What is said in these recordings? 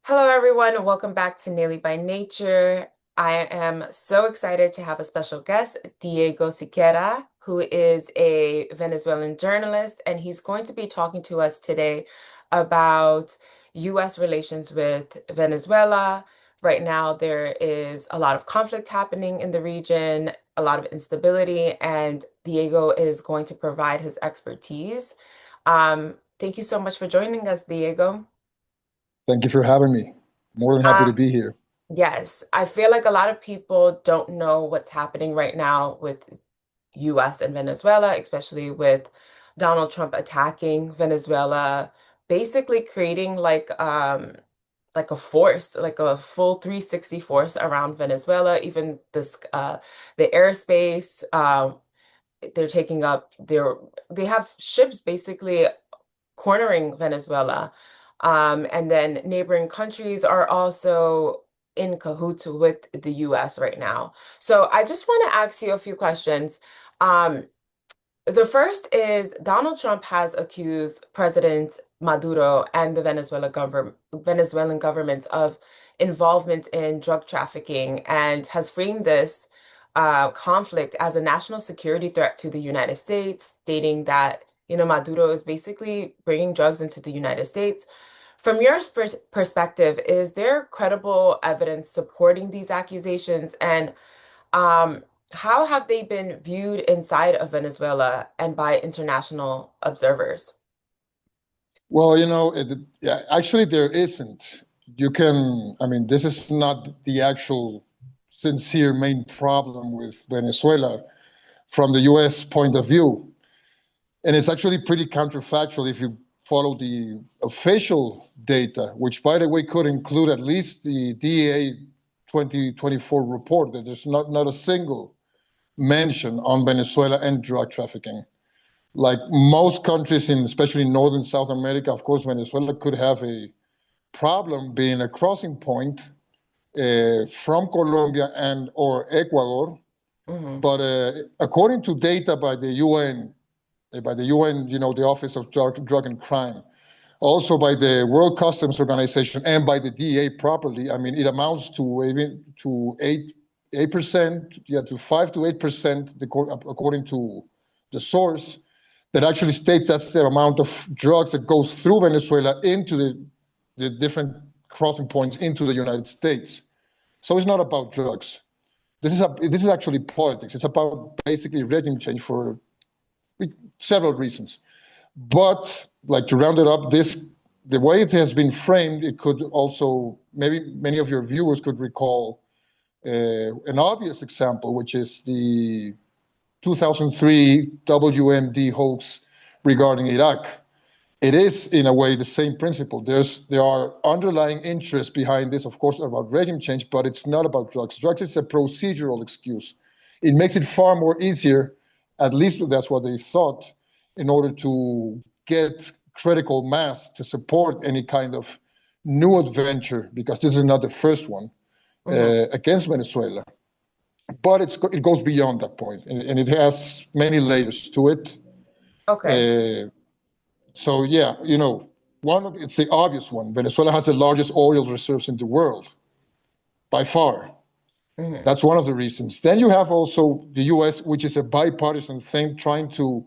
Hello, everyone, and welcome back to Nearly by Nature. I am so excited to have a special guest, Diego Sequera, who is a Venezuelan journalist, and he's going to be talking to us today about U.S. relations with Venezuela. Right now, there is a lot of conflict happening in the region, a lot of instability, and Diego is going to provide his expertise. Thank you so much for joining us, Diego. Thank you for having me. More than happy to be here. Yes, I feel like a lot of people don't know what's happening right now with US and Venezuela, especially with Donald Trump attacking Venezuela, basically creating like a force, like a full 360 force around Venezuela, even this the airspace they're taking up they have ships basically cornering Venezuela. And then neighboring countries are also in cahoots with the US right now. So I just want to ask you a few questions. Um, the first is Donald Trump has accused President Maduro and the Venezuelan government of involvement in drug trafficking and has framed this conflict as a national security threat to the United States, stating that, Maduro is basically bringing drugs into the United States. From your perspective, is there credible evidence supporting these accusations? And um, how have they been viewed inside of Venezuela and by international observers? Well, yeah, actually, there isn't. I mean, this is not the actual sincere main problem with Venezuela from the US point of view. And it's actually pretty counterfactual if you follow the official data, which, by the way, could include at least the DEA 2024 report, that there's not a single mention on Venezuela and drug trafficking. Like most countries in especially Northern South America, of course, Venezuela could have a problem being a crossing point from Colombia and or Ecuador. Hmm. But according to data by the UN, the Office of Drug and Crime, also by the World Customs Organization and by the DEA properly, I mean, it amounts to even to 8%, yeah, to 5 to 8%, according to the source, that actually states that's the amount of drugs that goes through Venezuela into the different crossing points into the United States. So it's not about drugs. This is actually politics. It's about basically regime change for several reasons. But like to round it up, the way it has been framed, it could also maybe many of your viewers could recall an obvious example, which is the 2003 WMD hoax regarding Iraq. It is, in a way, the same principle. There are underlying interests behind this, of course, about regime change, but it's not about drugs. Drugs is a procedural excuse. It makes it far more easier, at least that's what they thought, in order to get critical mass to support any kind of new adventure, because this is not the first one Hmm. against Venezuela. But it goes beyond that point, and it has many layers to it. Okay. Uh, so yeah, it's the obvious one. Venezuela has the largest oil reserves in the world by far. Hmm. That's one of the reasons. Then you have also the U.S., which is a bipartisan thing, trying to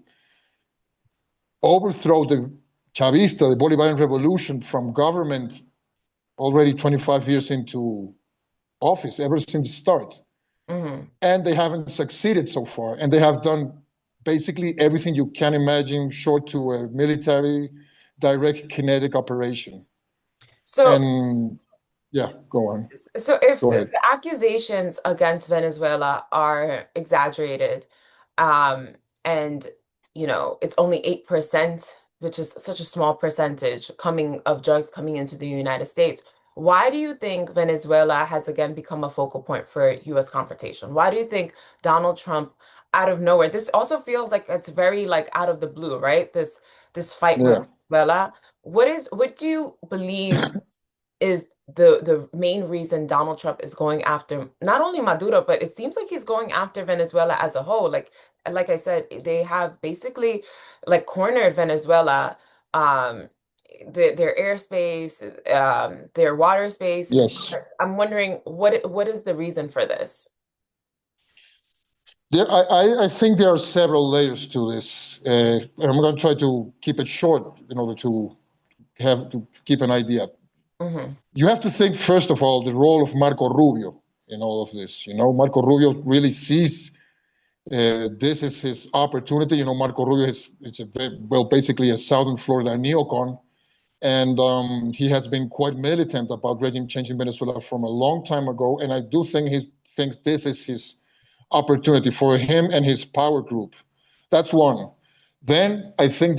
overthrow the Chavista, the Bolivarian revolution, from government already 25 years into office, ever since the start. Hmm. And they haven't succeeded so far. And they have done basically everything you can imagine, short to a military, direct kinetic operation. So, And yeah, go on. so if Go the ahead. accusations against Venezuela are exaggerated, um, and it's only 8%, which is such a small percentage coming of drugs coming into the United States, why do you think Venezuela has again become a focal point for US confrontation? Why do you think Donald Trump out of nowhere, this also feels like it's very like out of the blue, right? This fight with Yeah. Venezuela. What do you believe is the main reason Donald Trump is going after not only Maduro, but it seems like he's going after Venezuela as a whole. Like I said, they have basically like cornered Venezuela. Um, their airspace, their water space. Yes. I'm wondering what is the reason for this? I think there are several layers to this. And I'm going to try to keep it short in order to keep an idea. Hmm. You have to think, first of all, the role of Marco Rubio in all of this. Marco Rubio really sees this is his opportunity. Marco Rubio is basically a Southern Florida neocon, and he has been quite militant about regime change in Venezuela from a long time ago. And I do think he thinks this is his opportunity for him and his power group. That's one. Then I think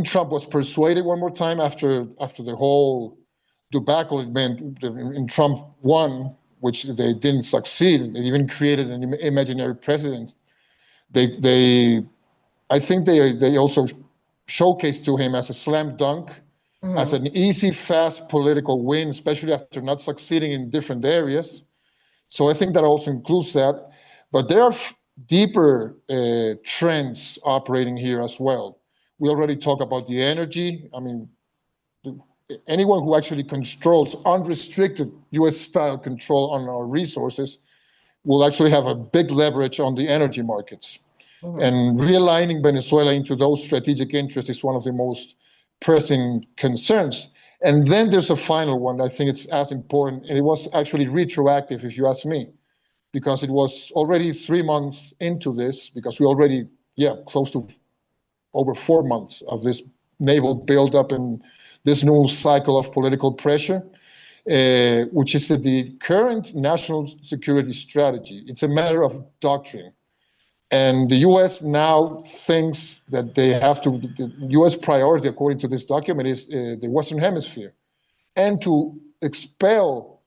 Trump was persuaded one more time after the whole debacle in Trump won, which they didn't succeed. They even created an imaginary president. They I think they also showcased to him as a slam dunk, as Hmm. an easy, fast political win, especially after not succeeding in different areas. So I think that also includes that. But there are deeper trends operating here as well. We already talked about the energy. I mean, anyone who actually controls unrestricted US style control on our resources will actually have a big leverage on the energy markets. Hmm. And realigning Venezuela into those strategic interests is one of the most pressing concerns. And then there's a final one. I think it's as important, and it was actually retroactive, if you ask me, because it was already 3 months into this, because we already, yeah, close to over 4 months of this naval buildup and this new cycle of political pressure, which is the current national security strategy. It's a matter of doctrine. And the US now thinks that the US priority, according to this document, is the Western Hemisphere and to expel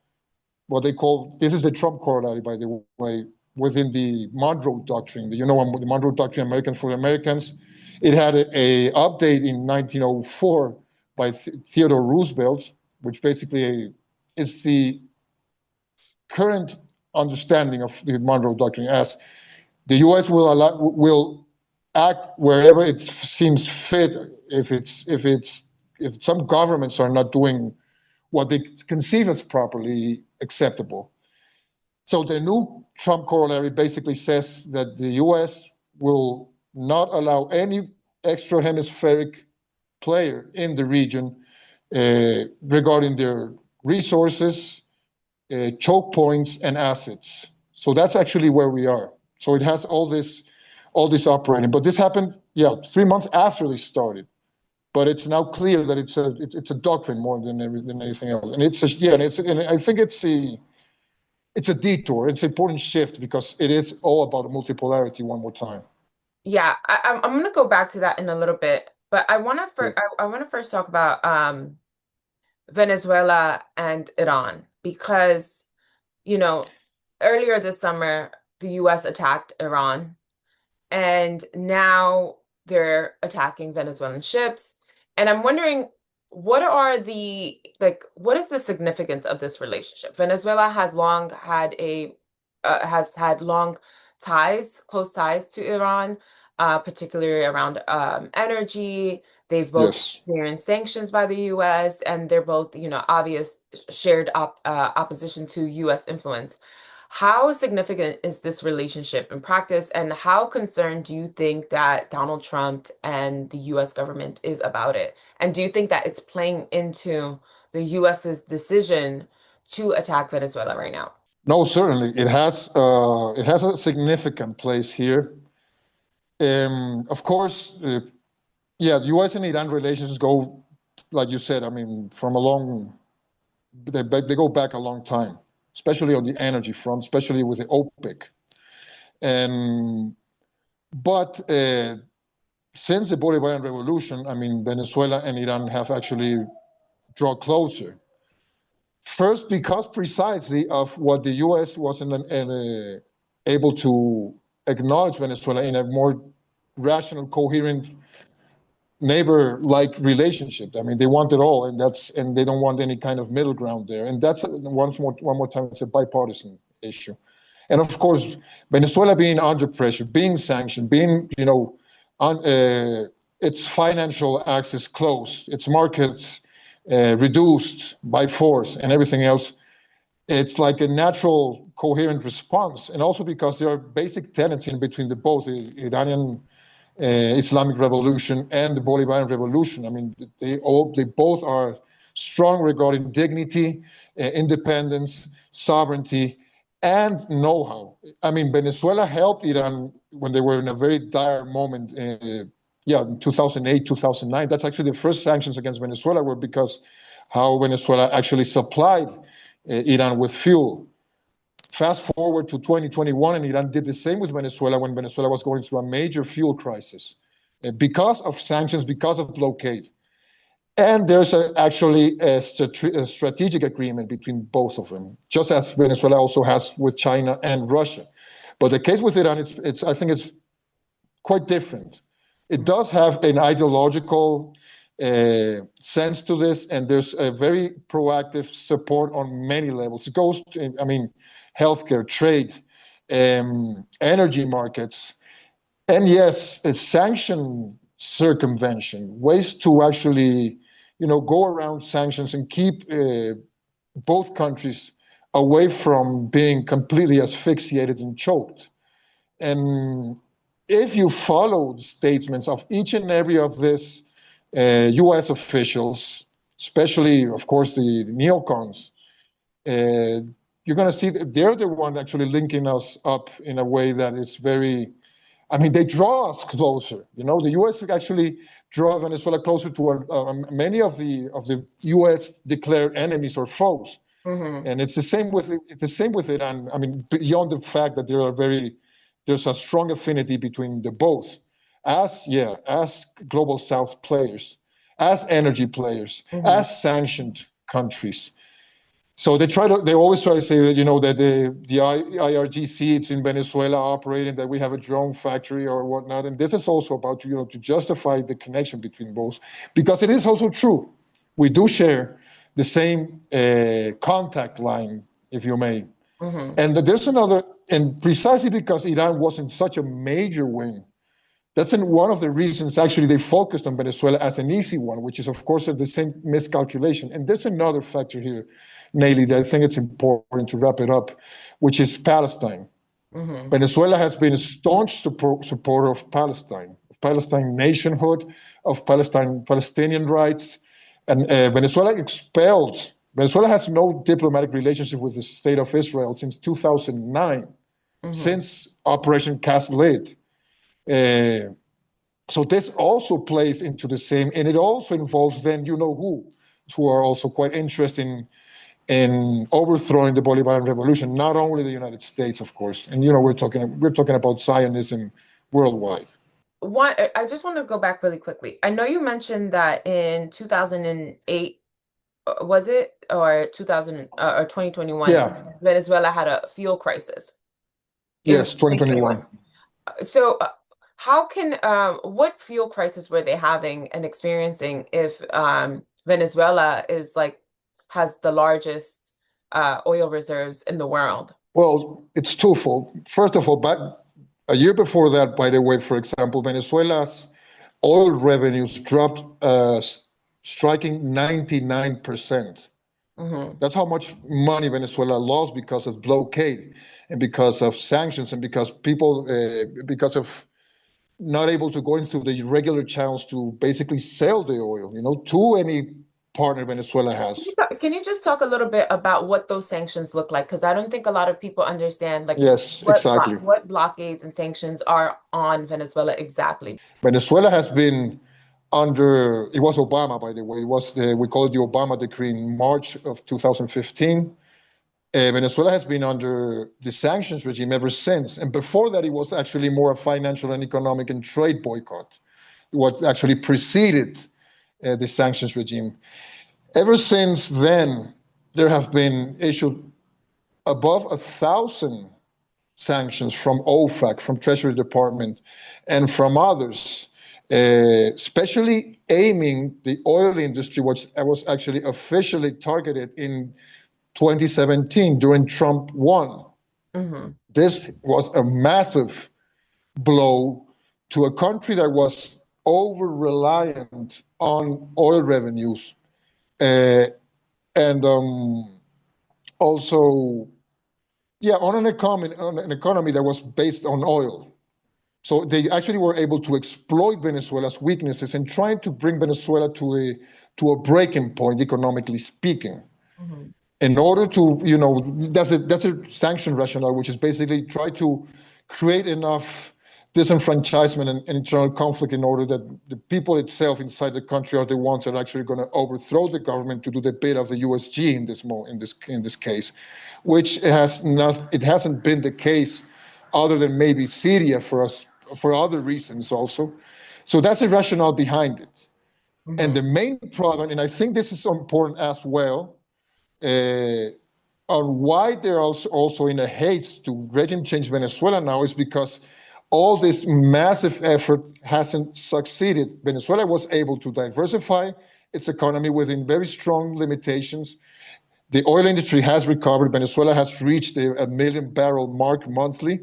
what they call, this is the Trump corollary, by the way, within the Monroe Doctrine. The Monroe Doctrine, Americans for Americans. It had a update in 1904 by Theodore Roosevelt, which basically is the current understanding of the Monroe Doctrine as the U.S. will act wherever it seems fit if some governments are not doing what they conceive as properly acceptable. So the new Trump corollary basically says that the U.S. will not allow any extra hemispheric player in the region regarding their resources, choke points, and assets. So that's actually where we are. So it has all this operating. But this happened, yeah, 3 months after they started. But it's now clear that it's a doctrine more than anything else. And and I think it's a detour. It's an important shift because it is all about multipolarity one more time. Yeah, I'm gonna go back to that in a little bit, but Yeah. I want to first talk about Venezuela and Iran because you know earlier this summer the U.S. attacked Iran, and now they're attacking Venezuelan ships. And I'm wondering, what is the significance of this relationship? Venezuela has had long close ties to Iran, particularly around energy. They've both Yes. experienced sanctions by the U.S., and they're both, obvious shared opposition to U.S. influence. How significant is this relationship in practice, and how concerned do you think that Donald Trump and the US government is about it? And do you think that it's playing into the US's decision to attack Venezuela right now? No, certainly it has a significant place here. Of course, yeah, the U.S. and Iran relations go, like you said, I mean, they go back a long time, especially on the energy front, especially with the OPEC. And but since the Bolivarian Revolution, I mean, Venezuela and Iran have actually drawn closer. First, because precisely of what the U.S. wasn't able to acknowledge Venezuela in a more rational, coherent neighbor-like relationship. I mean, they want it all, and they don't want any kind of middle ground there. And that's one more time, it's a bipartisan issue. And of course, Venezuela being under pressure, being sanctioned, being on its financial access closed, its markets reduced by force, and everything else, it's like a natural, coherent response. And also because there are basic tenets in between the both the Iranian Islamic Revolution and the Bolivarian Revolution. I mean, they both are strong regarding dignity, independence, sovereignty, and know-how. I mean, Venezuela helped Iran when they were in a very dire moment. Yeah, in 2008, 2009. That's actually the first sanctions against Venezuela were because how Venezuela actually supplied Iran with fuel. Fast forward to 2021, and Iran did the same with Venezuela when Venezuela was going through a major fuel crisis because of sanctions, because of blockade. And there's actually a strategic agreement between both of them, just as Venezuela also has with China and Russia. But the case with Iran, I think it's quite different. It does have an ideological sense to this, and there's a very proactive support on many levels. It goes to, I mean, healthcare, trade, energy markets, and yes, a sanction circumvention, ways to actually, go around sanctions and keep both countries away from being completely asphyxiated and choked. And if you follow the statements of each and every of these U.S. officials, especially, of course, the neocons, you're going to see that they're the one actually linking us up in a way that is very, I mean, they draw us closer. The U.S. actually draw Venezuela closer to many of the U.S. declared enemies or foes. Mm-hmm. And it's the same with Iran. I mean, beyond the fact that there's a strong affinity between the both, as global South players, as energy players, Mm-hmm. as sanctioned countries. So they always try to say that, that the IRGC, it's in Venezuela operating, that we have a drone factory or whatnot. And this is also about, to justify the connection between both, because it is also true. We do share the same contact line, if you may. Mm-hmm. And there's another, and precisely because Iran wasn't such a major win, that's one of the reasons actually they focused on Venezuela as an easy one, which is, of course, the same miscalculation. And there's another factor here, Nelly, that I think it's important to wrap it up, which is Palestine. Mm-hmm. Venezuela has been a staunch supporter of Palestine nationhood, of Palestinian rights. And Venezuela has no diplomatic relationship with the state of Israel since 2009, Mm-hmm. since Operation Cast Lead. So this also plays into the same, and it also involves then who are also quite interested in overthrowing the Bolivarian Revolution, not only the United States, of course. And we're talking about Zionism worldwide. I just want to go back really quickly. I know you mentioned that in 2008, was it, or 2000 or 2021, Yeah. Venezuela had a fuel crisis. It was Yes. 2021. 2021. So, what fuel crisis were they having and experiencing if Venezuela is like has the largest oil reserves in the world? Well, it's twofold. First of all, back a year before that, by the way, for example, Venezuela's oil revenues dropped striking 99%. Hmm. That's how much money Venezuela lost because of blockade and because of sanctions and because of not able to go into the regular channels to basically sell the oil, to any partner Venezuela has. Can you just talk a little bit about what those sanctions look like? Because I don't think a lot of people understand like Yes, exactly. what blockades and sanctions are on Venezuela exactly. Venezuela has been under, it was Obama, by the way, we call it the Obama decree in March of 2015. Venezuela has been under the sanctions regime ever since. And before that, it was actually more a financial and economic and trade boycott, what actually preceded the sanctions regime. Ever since then, there have been issued above 1,000 sanctions from OFAC, from Treasury Department, and from others, especially aiming the oil industry, which was actually officially targeted in 2017 during Trump won. Hmm. This was a massive blow to a country that was over-reliant on oil revenues, uh, and also, yeah, on an economy that was based on oil. So they actually were able to exploit Venezuela's weaknesses and trying to bring Venezuela to a breaking point, economically speaking, Hmm. in order to, that's a sanction rationale, which is basically try to create enough disenfranchisement and internal conflict in order that the people itself inside the country are the ones that are actually going to overthrow the government to do the bid of the USG in this case, which it hasn't been the case other than maybe Syria for us for other reasons also. So that's the rationale behind it. And Hmm. the main problem, and I think this is important as well, uh, on why they're also in a haste to regime change Venezuela now is because all this massive effort hasn't succeeded. Venezuela was able to diversify its economy within very strong limitations. The oil industry has recovered. Venezuela has reached a million barrel mark monthly.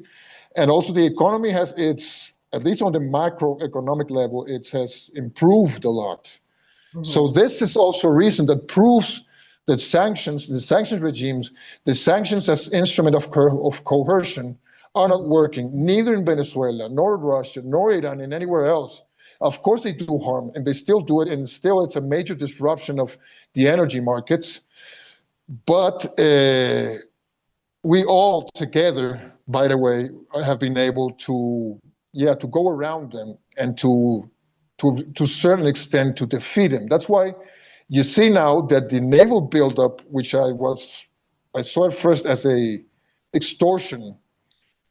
And also the economy at least on the macroeconomic level, it has improved a lot. So Hmm. this is also a reason that proves that the sanctions regimes, the sanctions as instrument of coercion are not working, neither in Venezuela, nor Russia, nor Iran, and anywhere else. Of course they do harm, and they still do it, and still it's a major disruption of the energy markets. But we all together, by the way, have been able to, yeah, to go around them and to a certain extent to defeat them. That's why you see now that the naval buildup, which I saw at first as a extortion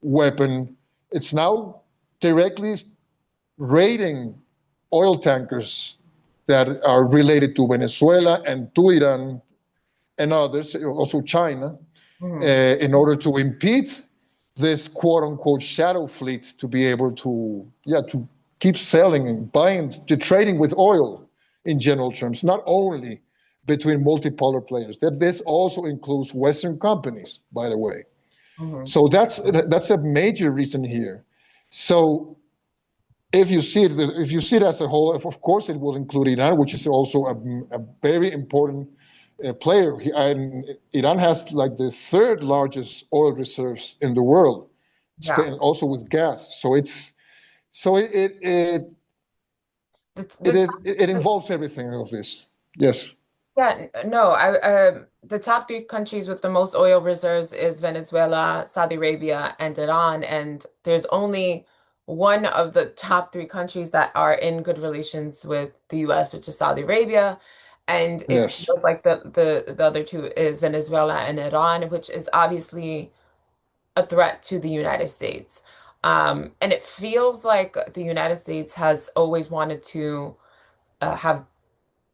weapon, it's now directly raiding oil tankers that are related to Venezuela and to Iran and others, also China, Hmm. in order to impede this quote unquote shadow fleet to be able to, yeah, to keep selling and buying, to trading with oil in general terms, not only between multipolar players. That this also includes Western companies, by the way. Hmm. So that's a major reason here. So if you see it as a whole, of course it will include Iran, which is also a very important player. And Iran has like the third largest oil reserves in the world, Yeah. also with gas. So The it top, involves everything of this. Yes, yeah, no, the top three countries with the most oil reserves is Venezuela, Saudi Arabia, and Iran. And there's only one of the top three countries that are in good relations with the US, which is Saudi Arabia. And it yes. feels like the other two is Venezuela and Iran, which is obviously a threat to the United States. And it feels like the United States has always wanted to have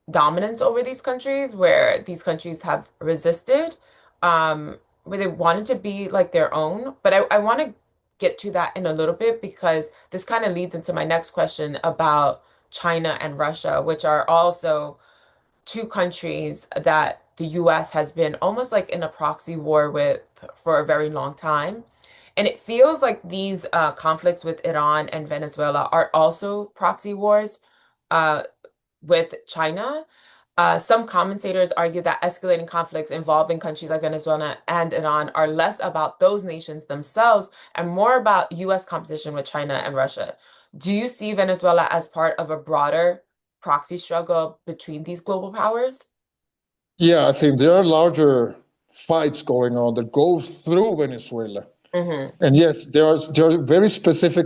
dominance over these countries, where these countries have resisted, where they wanted to be like their own. But I want to get to that in a little bit because this kind of leads into my next question about China and Russia, which are also two countries that the US has been almost like in a proxy war with for a very long time. And it feels like these conflicts with Iran and Venezuela are also proxy wars uh, with China. Some commentators argue that escalating conflicts involving countries like Venezuela and Iran are less about those nations themselves and more about US competition with China and Russia. Do you see Venezuela as part of a broader proxy struggle between these global powers? Yeah, I think there are larger fights going on that go through Venezuela. Hmm. And yes, there are very specific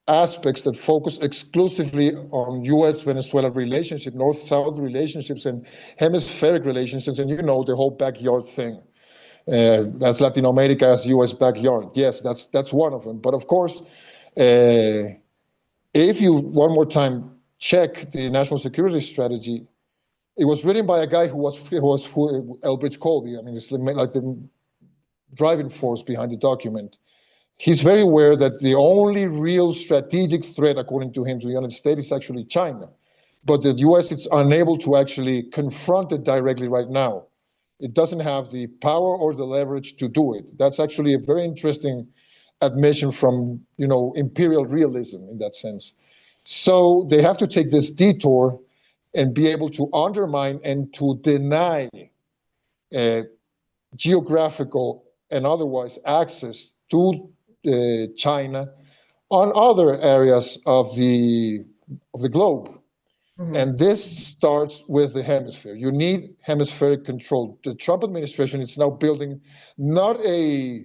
aspects that focus exclusively on U.S.-Venezuela relationship, North-South relationships, and hemispheric relationships, and the whole backyard thing. That's Latin America's U.S. backyard. Yes, that's one of them. But of course, if you one more time check the national security strategy, it was written by a guy who Elbridge Colby. I mean, it's like the driving force behind the document. He's very aware that the only real strategic threat, according to him, to the United States is actually China. But the US is unable to actually confront it directly right now. It doesn't have the power or the leverage to do it. That's actually a very interesting admission from, imperial realism in that sense. So they have to take this detour and be able to undermine and to deny uh, geographical and otherwise access to China on other areas of the globe. Hmm. And this starts with the hemisphere. You need hemispheric control. The Trump administration is now building not a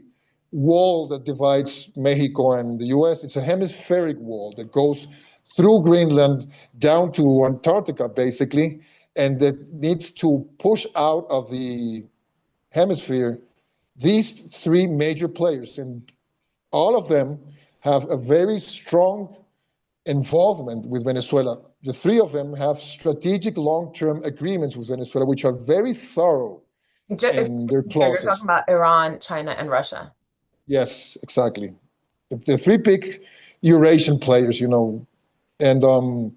wall that divides Mexico and the US, it's a hemispheric wall that goes through Greenland down to Antarctica, basically, and that needs to push out of the hemisphere these three major players. And all of them have a very strong involvement with Venezuela. The three of them have strategic long-term agreements with Venezuela, which are very thorough in their You're clauses. talking about Iran, China, and Russia. Yes, exactly. The three big Eurasian players, and the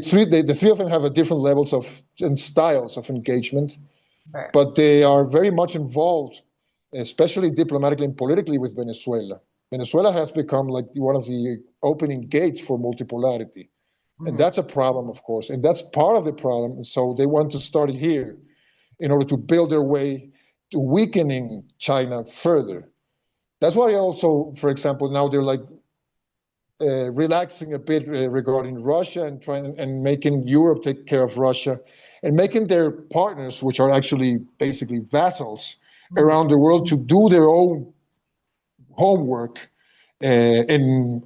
three of them have a different levels of and styles of engagement, Right. but they are very much involved, especially diplomatically and politically, with Venezuela. Venezuela has become like one of the opening gates for multipolarity. And Hmm. that's a problem, of course. And that's part of the problem. So they want to start here in order to build their way to weakening China further. That's why also, for example, now they're like relaxing a bit regarding Russia and trying and making Europe take care of Russia and making their partners, which are actually basically vassals Hmm. around the world, to do their own homework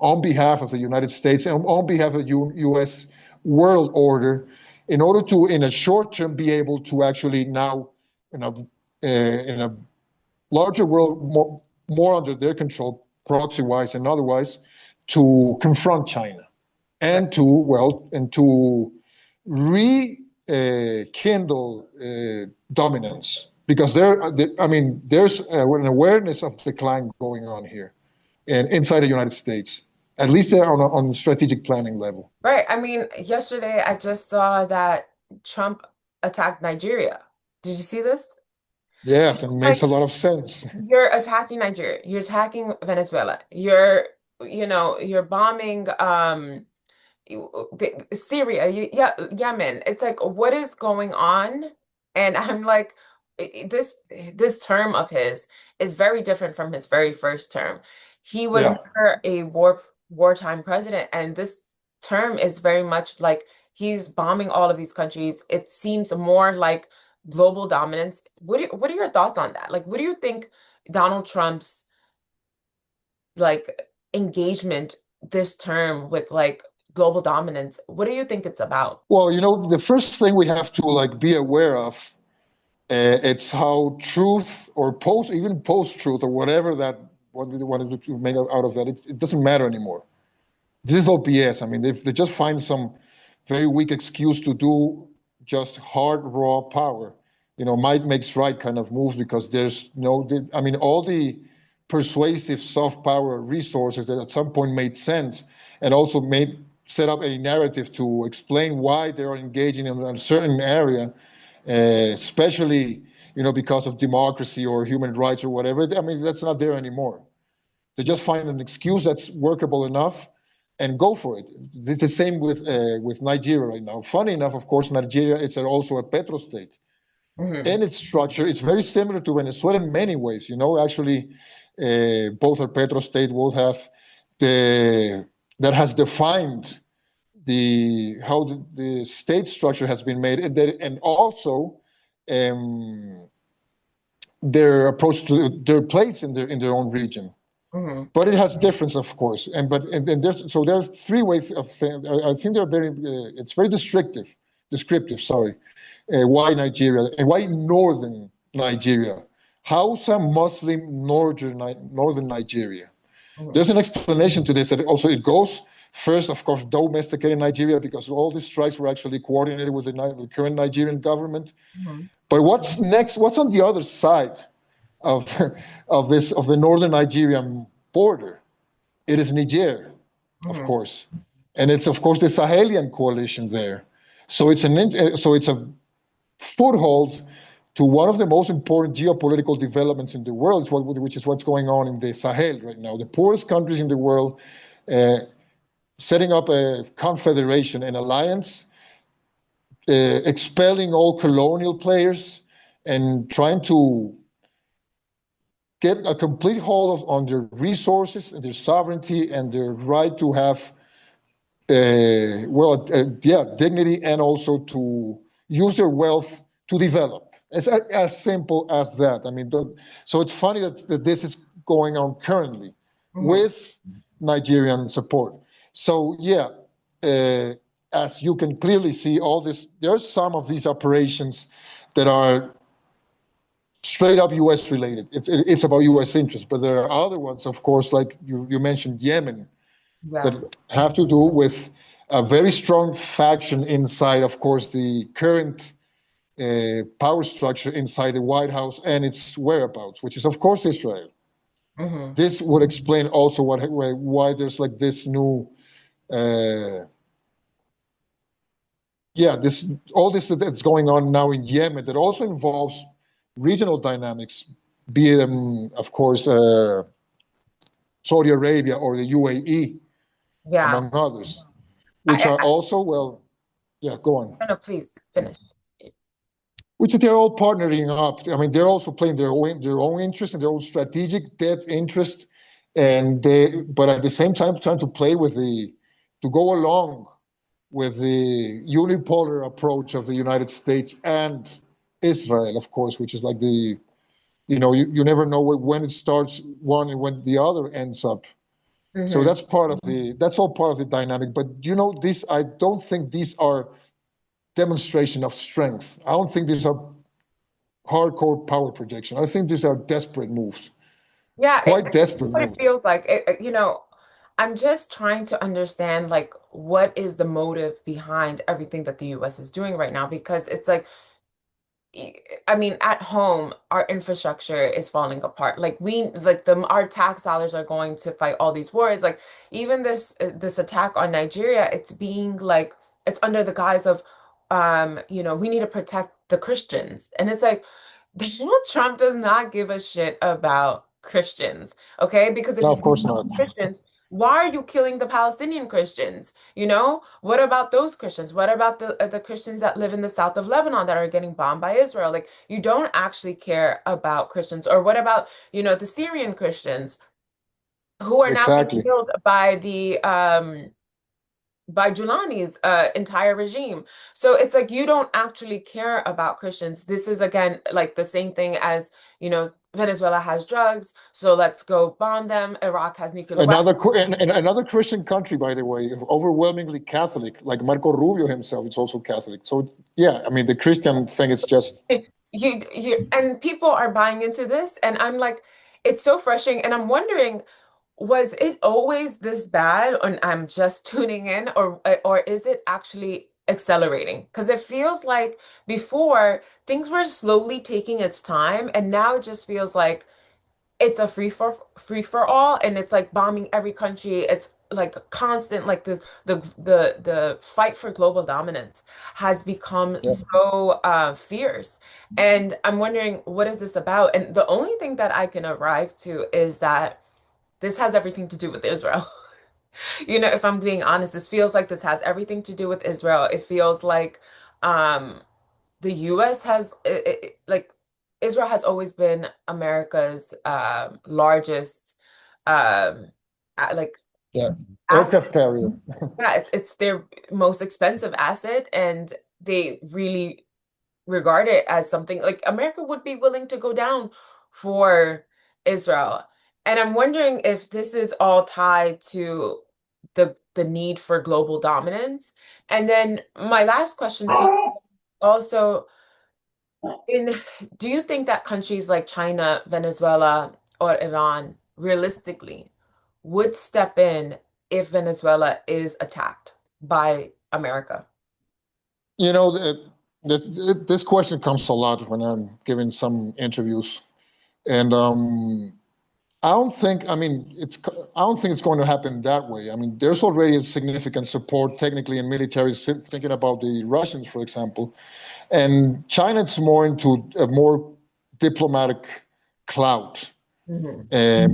on behalf of the United States and on behalf of the U.S. world order in order to, in a short term, be able to actually now, in a larger world, more under their control, proxy-wise and otherwise, to confront China Right. and to rekindle dominance because I mean, there's an awareness of decline going on here and inside the United States, at least on strategic planning level. Right. I mean, yesterday I just saw that Trump attacked Nigeria. Did you see this? Yes, and makes a Like, lot of sense. you're attacking Nigeria, you're attacking Venezuela, you're bombing Syria, yeah, Yemen. It's like, what is going on? And I'm like, this term of his is very different from his very first term. He was Yeah. never a wartime president, and this term is very much like he's bombing all of these countries. It seems more like global dominance. What are your thoughts on that? Like, what do you think Donald Trump's like engagement this term with like global dominance, what do you think it's about? Well, the first thing we have to like be aware of, it's how truth or even post-truth or whatever that what we wanted to make out of that, it doesn't matter anymore. This is all BS. I mean, they just find some very weak excuse to do just hard, raw power. Might makes right kind of moves because there's no, I mean, all the persuasive soft power resources that at some point made sense and also made set up a narrative to explain why they are engaging in a certain area, especially, because of democracy or human rights or whatever. I mean, that's not there anymore. They just find an excuse that's workable enough and go for it. It's the same with Nigeria right now. Funny enough, of course, Nigeria is also a petrostate. Hmm. In its structure, it's very similar to Venezuela in many ways. Actually, both are petrostate, both have that has defined how the state structure has been made, and also um, their approach to their place in their own region. Hmm. But it has difference, of course, and there's three ways of things. I think they're very. It's very descriptive. Sorry, why Nigeria and why northern Nigeria? Hausa Muslim northern Nigeria. Hmm. There's an explanation to this. That also it goes first, of course, domesticating Nigeria because all these strikes were actually coordinated with the current Nigerian government. Hmm. But what's next? What's on the other side of of the northern Nigerian border? It is Niger, of Hmm. course, and it's of course the Sahelian coalition there. So it's a foothold to one of the most important geopolitical developments in the world, which is what's going on in the Sahel right now. The poorest countries in the world, uh, setting up a confederation, an alliance, expelling all colonial players, and trying to get a complete hold on their resources and their sovereignty and their right to have, yeah, dignity, and also to use their wealth to develop. It's as simple as that. I mean, so it's funny that this is going on currently Hmm. with Nigerian support. So yeah, as you can clearly see, all this, there are some of these operations that are straight up U.S. related. It's about U.S. interests, but there are other ones, of course, like you mentioned Yemen, Yeah. that have to do with a very strong faction inside, of course, the current power structure inside the White House and its whereabouts, which is, of course, Israel. Hmm. This would explain also why there's like this new, uh, yeah, this all this that's going on now in Yemen that also involves regional dynamics, be it, of course, Saudi Arabia or the UAE, Yeah. among others, which I, are also, well, yeah, go on. no, please finish. Which they're all partnering up. I mean, they're also playing their own interest and their own strategic depth interest, and but at the same time trying to play with to go along with the unipolar approach of the United States and Israel, of course, which is like you never know when it starts one and when the other ends up. So Hmm. that's all part of the dynamic. But I don't think these are demonstration of strength. I don't think these are hardcore power projection. I think these are desperate moves, Yeah, quite it's desperate what it moves. feels like. I'm just trying to understand like what is the motive behind everything that the US is doing right now because it's like I mean, at home, our infrastructure is falling apart. Like our tax dollars are going to fight all these wars. Like even this attack on Nigeria, it's being like it's under the guise of, we need to protect the Christians, and it's like Donald Trump does not give a shit about Christians, okay? Because if No, you of do course not. Christians, why are you killing the Palestinian Christians? You know, what about those Christians? What about the Christians that live in the south of Lebanon that are getting bombed by Israel? Like, you don't actually care about Christians. Or what about, the Syrian Christians who are now being Exactly. killed by Giuliani's entire regime. So it's like you don't actually care about Christians. This is again like the same thing as, Venezuela has drugs, so let's go bomb them. Iraq has nuclear weapons. And another Christian country, by the way, overwhelmingly Catholic, like Marco Rubio himself is also Catholic. So yeah, I mean the Christian thing is just And people are buying into this, and I'm like, it's so frustrating. And I'm wondering, was it always this bad, and I'm just tuning in, or is it actually accelerating? Because it feels like before things were slowly taking its time, and now it just feels like it's a free for all, and it's like bombing every country. It's like constant, like the fight for global dominance has become yeah. so fierce. And I'm wondering, what is this about? And the only thing that I can arrive to is that this has everything to do with Israel. If I'm being honest, this feels like this has everything to do with Israel. It feels like um the US has like Israel has always been America's largest like Yeah. asset. Aircraft carrier. Yeah, it's their most expensive asset, and they really regard it as something like America would be willing to go down for Israel. And I'm wondering if this is all tied to the need for global dominance. And then my last question to you also, in do you think that countries like China, Venezuela, or Iran realistically would step in if Venezuela is attacked by America? You know, this question comes a lot when I'm giving some interviews, and I don't think. I mean, I don't think it's going to happen that way. I mean, there's already a significant support, technically and military. Thinking about the Russians, for example, and China's more into a more diplomatic clout, Hmm.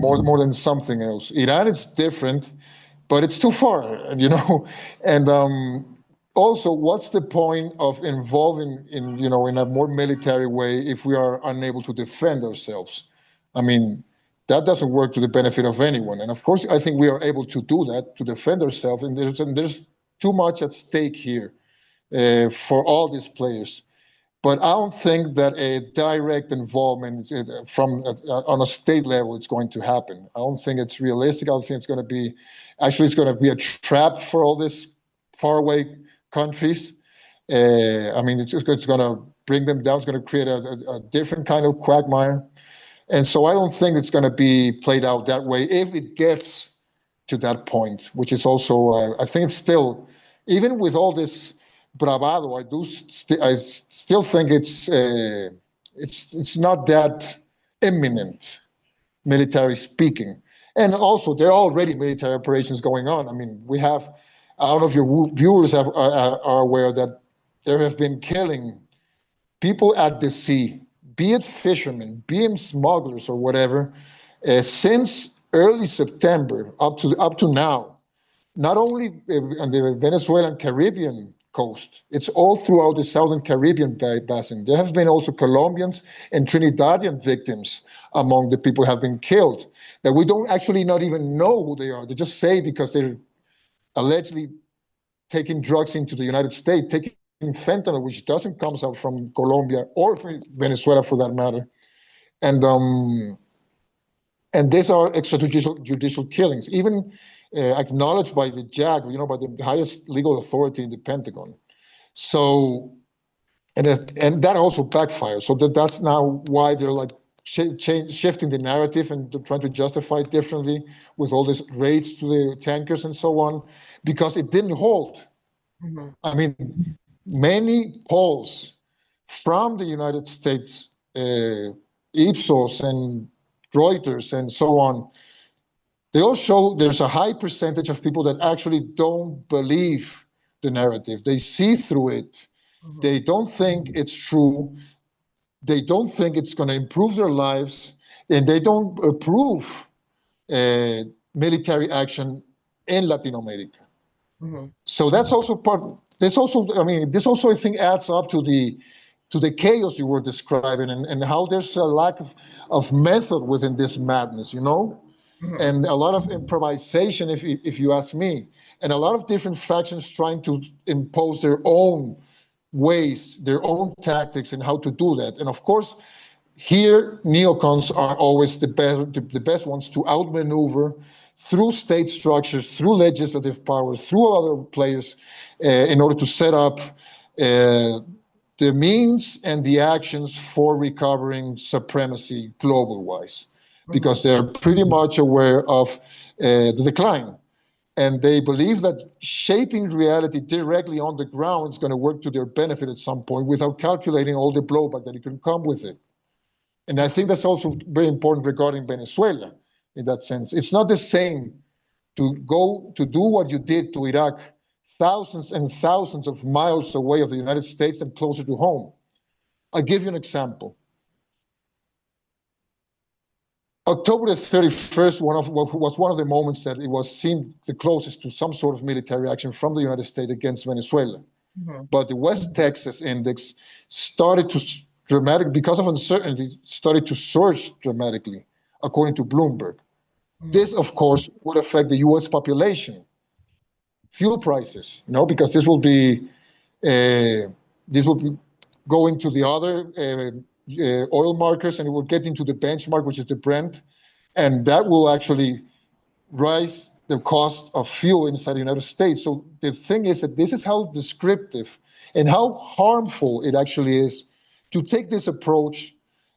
more than something else. Iran is different. but it's too far, And also, what's the point of involving in a more military way if we are unable to defend ourselves? I mean, that doesn't work to the benefit of anyone. And of course, I think we are able to do that to defend ourselves. And there's too much at stake here for all these players. But I don't think that a direct involvement from on a state level is going to happen. I don't think it's realistic. I don't think it's going to be, actually, it's going to be a trap for all these faraway countries. I mean, it's going to bring them down. It's going to create a different kind of quagmire. And so I don't think it's going to be played out that way if it gets to that point, which is also, I think it's still, even with all this bravado, I still think it's not that imminent, military speaking. And also, there are already military operations going on. I mean, we have, I don't know if your viewers are aware that there have been killing people at the sea, be it fishermen, be it smugglers or whatever, since early September up to now. Not only on the Venezuelan Caribbean coast, it's all throughout the southern Caribbean basin. There have been also Colombians and Trinidadian victims among the people who have been killed that we don't actually not even know who they are. They just say because they're allegedly taking drugs into the United States, taking fentanyl, which doesn't come out from Colombia or Venezuela for that matter. And these are extrajudicial judicial killings, even acknowledged by the JAG, by the highest legal authority in the Pentagon. So, and that also backfires. So that's now why they're like shifting the narrative and trying to justify it differently with all these raids to the tankers and so on, because it didn't hold. Mhm. I mean, many polls from the United States, Ipsos and Reuters and so on, they all show there's a high percentage of people that actually don't believe the narrative. They see through it. Mhm. They don't think it's true. They don't think it's going to improve their lives. And they don't approve uh, military action in Latin America. Mhm. So that's also part. This also, I mean, this also I think adds up to the chaos you were describing, and how there's a lack of method within this madness, Mhm. and a lot of improvisation, if you ask me, and a lot of different factions trying to impose their own ways, their own tactics, and how to do that. And of course, here neocons are always the best ones to outmaneuver through state structures, through legislative power, through other players, in order to set up the means and the actions for recovering supremacy global wise, Mhm. because they're pretty much aware of the decline. And they believe that shaping reality directly on the ground is going to work to their benefit at some point without calculating all the blowback that it can come with it. And I think that's also very important regarding Venezuela in that sense. It's not the same to go to do what you did to Iraq, thousands and thousands of miles away of the United States and closer to home. I'll give you an example. October the 31st was one of the moments that it was seemed the closest to some sort of military action from the United States against Venezuela. Mhm. But the West Texas index started to dramatic because of uncertainty started to surge dramatically, according to Bloomberg. Mhm. This, of course, would affect the U.S. population, fuel prices, because this will be going to the other oil markers, and it will get into the benchmark, which is the Brent, and that will actually rise the cost of fuel inside the United States. So the thing is that this is how descriptive and how harmful it actually is to take this approach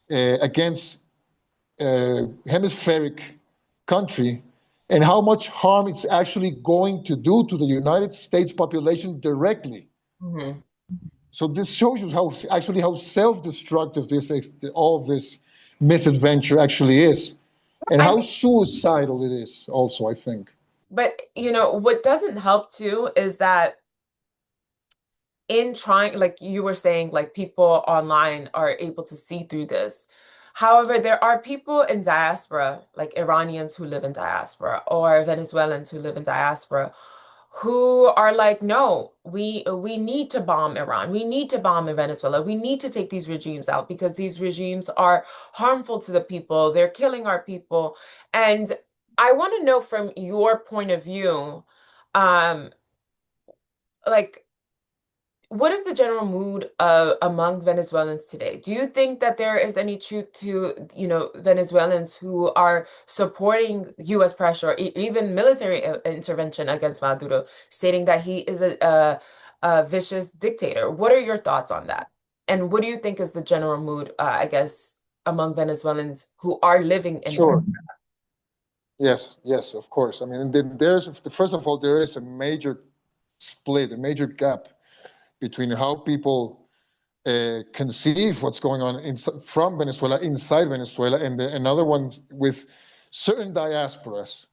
against a hemispheric country, and how much harm it's actually going to do to the United States population directly. Mhm. So this shows you how self-destructive all of this misadventure actually is, and I how mean, suicidal it is also, I think. but what doesn't help too is that in trying, like you were saying, like people online are able to see through this. However, there are people in diaspora, like Iranians who live in diaspora or Venezuelans who live in diaspora, who are like, no, we need to bomb Iran. We need to bomb in Venezuela. We need to take these regimes out because these regimes are harmful to the people. They're killing our people. And I want to know from your point of view, um, like what is the general mood among Venezuelans today? Do you think that there is any truth to, Venezuelans who are supporting U.S. pressure, or even military intervention against Maduro, stating that he is a vicious dictator? What are your thoughts on that? And what do you think is the general mood, I guess, among Venezuelans who are living in Sure. Yes, yes, of course. I mean, and then first of all, there is a major split, a major gap between how people conceive what's going on from Venezuela, inside Venezuela, and another one with certain diasporas.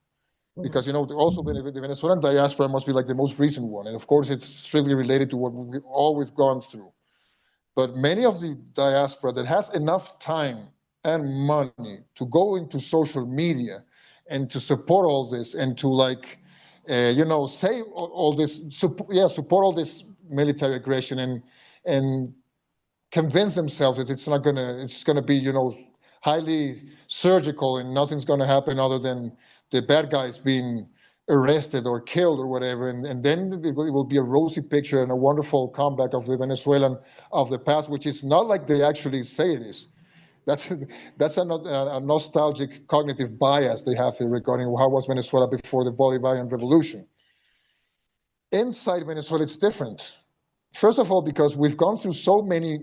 Mhm. Because, also the Venezuelan diaspora must be like the most recent one. And of course, it's strictly related to what we've always gone through. But many of the diaspora that has enough time and money to go into social media and to support all this and to say all this, support all this military aggression and convince themselves that it's gonna be, highly surgical and nothing's gonna happen other than the bad guys being arrested or killed or whatever, and then it will be a rosy picture and a wonderful comeback of the Venezuelan of the past, which is not like they actually say it is. That's that's a nostalgic cognitive bias they have there regarding how was Venezuela before the Bolivarian Revolution. Inside Venezuela, it's different. First of all, because we've gone through so many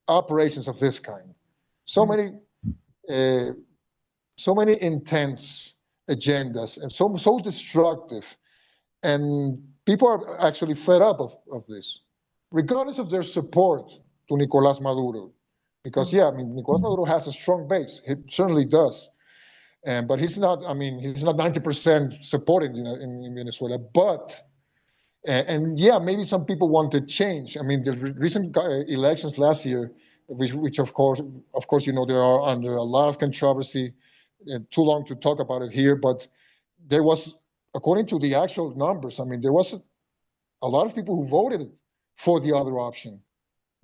operations of this kind, so Mhm. many, uh, so many intense agendas, and so destructive, and people are actually fed up of this, regardless of their support to Nicolás Maduro. Because yeah, I mean, Nicolás Maduro has a strong base. He certainly does, but he's not. I mean, he's not 90% supporting, in Venezuela. But and yeah, maybe some people want to change. I mean, the recent elections last year, which of course, they are under a lot of controversy. Too long to talk about it here, but there was, according to the actual numbers, I mean, there was a lot of people who voted for the other option.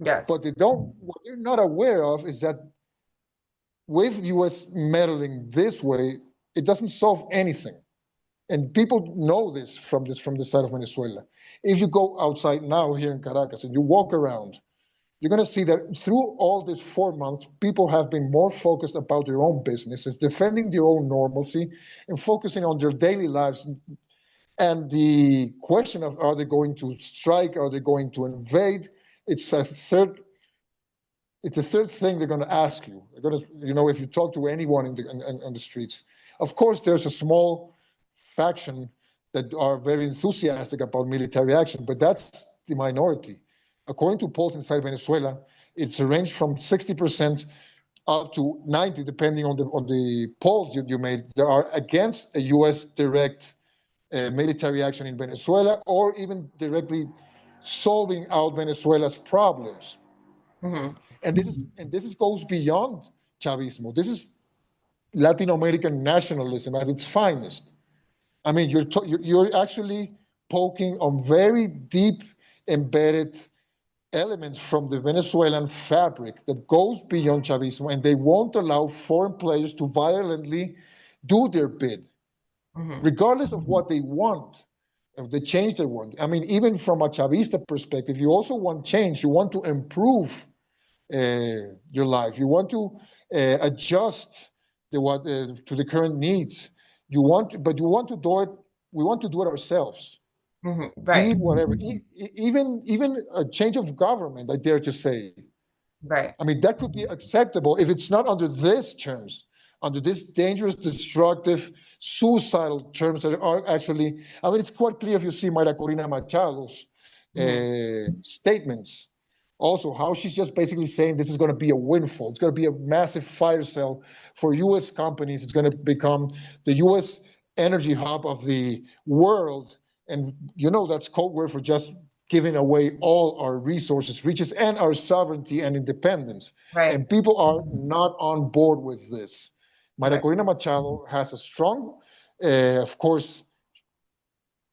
But Yes. what they're not aware of is that with U.S. meddling this way, it doesn't solve anything. And people know this from the side of Venezuela. If you go outside now here in Caracas and you walk around, you're going to see that through all these 4 months, people have been more focused about their own businesses, defending their own normalcy, and focusing on their daily lives. And the question of are they going to strike, are they going to invade, it's a third it's the third thing they're going to ask you. They're going to, if you talk to anyone on the streets. Of course, there's a small faction that are very enthusiastic about military action, but that's the minority. According to polls inside Venezuela, it's a range from 60% up to 90, depending on the polls you made. There are against a U.S. direct military action in Venezuela, or even directly solving out Venezuela's problems. Hmm. And this goes beyond Chavismo. This is Latin American nationalism at its finest. I mean, you're actually poking on very deep embedded elements from the Venezuelan fabric that goes beyond Chavismo, and they won't allow foreign players to violently do their bid, Hmm. regardless of what they want, of the change they want. I mean, even from a Chavista perspective, you also want change. You want to improve your life. You want to adjust to the current needs. But you want to do it. We want to do it ourselves. Hmm. Be Right. it whatever, even a change of government. I dare to say. Right. I mean, that could be acceptable if it's not under these terms, under these dangerous, destructive, suicidal terms that are actually. I mean, it's quite clear if you see Mayra Corina Machado's Hmm. statements. Also, how she's just basically saying this is going to be a windfall. It's going to be a massive fire sale for U.S. companies. It's going to become the U.S. energy hub of the world. And that's code word for just giving away all our resources, riches, and our sovereignty and independence. Right. And people are not on board with this. Maria Right. Corina Machado has a strong, of course,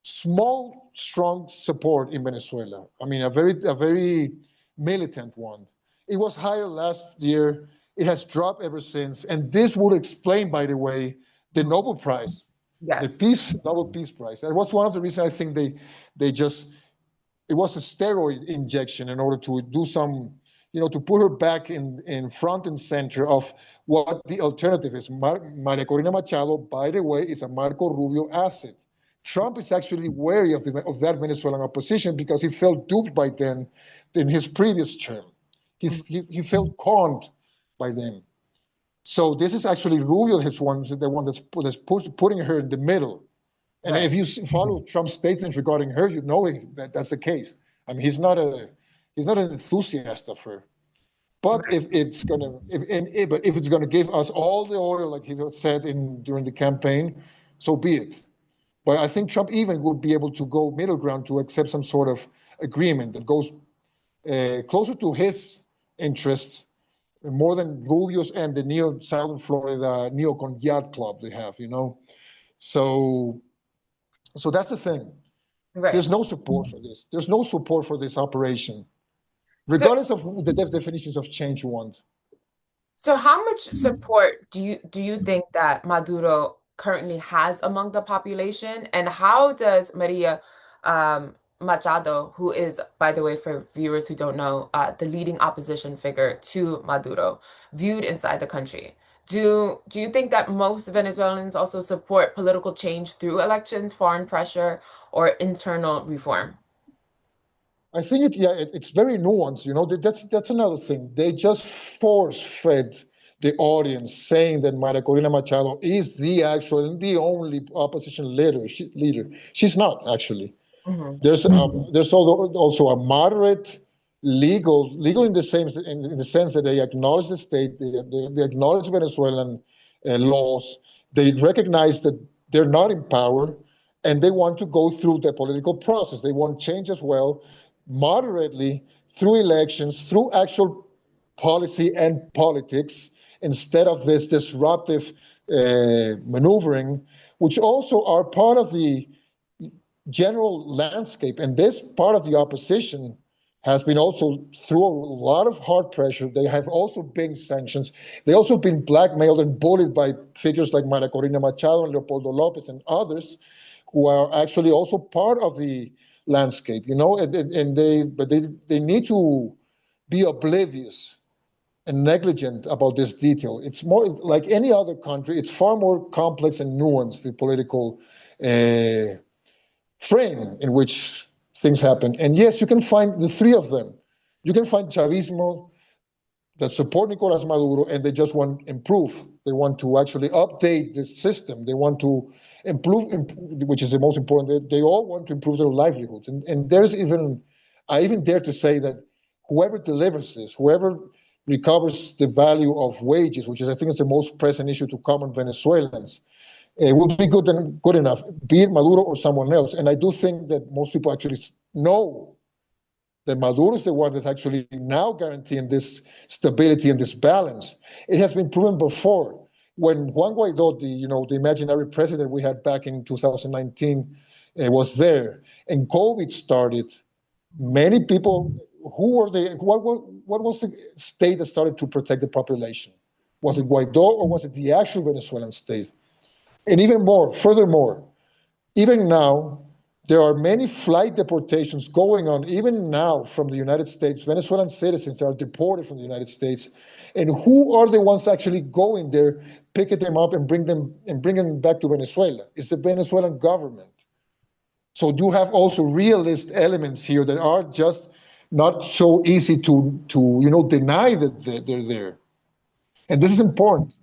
small, strong support in Venezuela. I mean, a very militant one. It was higher last year. It has dropped ever since. And this would explain, by the way, the Mhm. Nobel Prize, the Yes. Peace Nobel Peace Prize. That was one of the reasons I think they just it was a steroid injection in order to do some, to put her back in front and center of what the alternative is. Maria Corina Machado, by the way, is a Marco Rubio asset. Trump is actually wary of that Venezuelan opposition because he felt duped by them in his previous term. Mhm. He felt conned by them. So this is actually Rubio, the one that's putting her in the middle. And Right. if you follow Trump's statements regarding her, you know that that's the case. I mean, he's not an enthusiast of her. But Right. if it's gonna give us all the oil, like he said during the campaign, so be it. But I think Trump even would be able to go middle ground to accept some sort of agreement that goes closer to his interests more than Rubio's and the neo Southern Florida neocon yacht club they have. So so that's the thing. Right. There's no support for this. There's no support for this operation, So regardless of the definitions of change you want. So how much support do you think that Maduro currently has among the population? And how does Maria Machado, who is, by the way, for viewers who don't know, the leading opposition figure to Maduro, viewed inside the country? Do you think that most Venezuelans also support political change through elections, foreign pressure, or internal reform? I think it's very nuanced. That's another thing. They just force fed the audience saying that Maria Corina Machado is the actual and the only opposition leader. She's not actually. Hmm. There's also a moderate legal in the same in the sense that they acknowledge the state, they acknowledge Venezuelan laws, they recognize that they're not in power, and they want to go through the political process. They want change as well, moderately through elections, through actual policy and politics, instead of this disruptive maneuvering, which also are part of the general landscape. And this part of the opposition has been also through a lot of hard pressure. They have also been sanctions. They also been blackmailed and bullied by figures like Maria Corina Machado and Leopoldo Lopez and others who are actually also part of the landscape, but they need to be oblivious and negligent about this detail. It's more like any other country. It's far more complex and nuanced, the political frame in which things happen. And yes, you can find the three of them. You can find Chavismo that support Nicolas Maduro and they just want to improve. They want to actually update the system. They want to improve, which is the most important. They all want to improve their livelihoods. And I even dare to say that whoever delivers this, whoever recovers the value of wages, which is I think is the most pressing issue to common Venezuelans, would be good enough, be it Maduro or someone else. And I do think that most people actually know that Maduro is the one that's actually now guaranteeing this stability and this balance. It has been proven before. When Juan Guaido, the imaginary president we had back in 2019, was there, and COVID started, many people, what was the state that started to protect the population? Was it Guaido or was it the actual Venezuelan state? And furthermore, even now, there are many flight deportations going on, even now from the United States. Venezuelan citizens are deported from the United States. And who are the ones actually going there, pick them up and bring them back to Venezuela? It's the Venezuelan government. So you have also realist elements here that are just not so easy to deny that they're there. And this is important.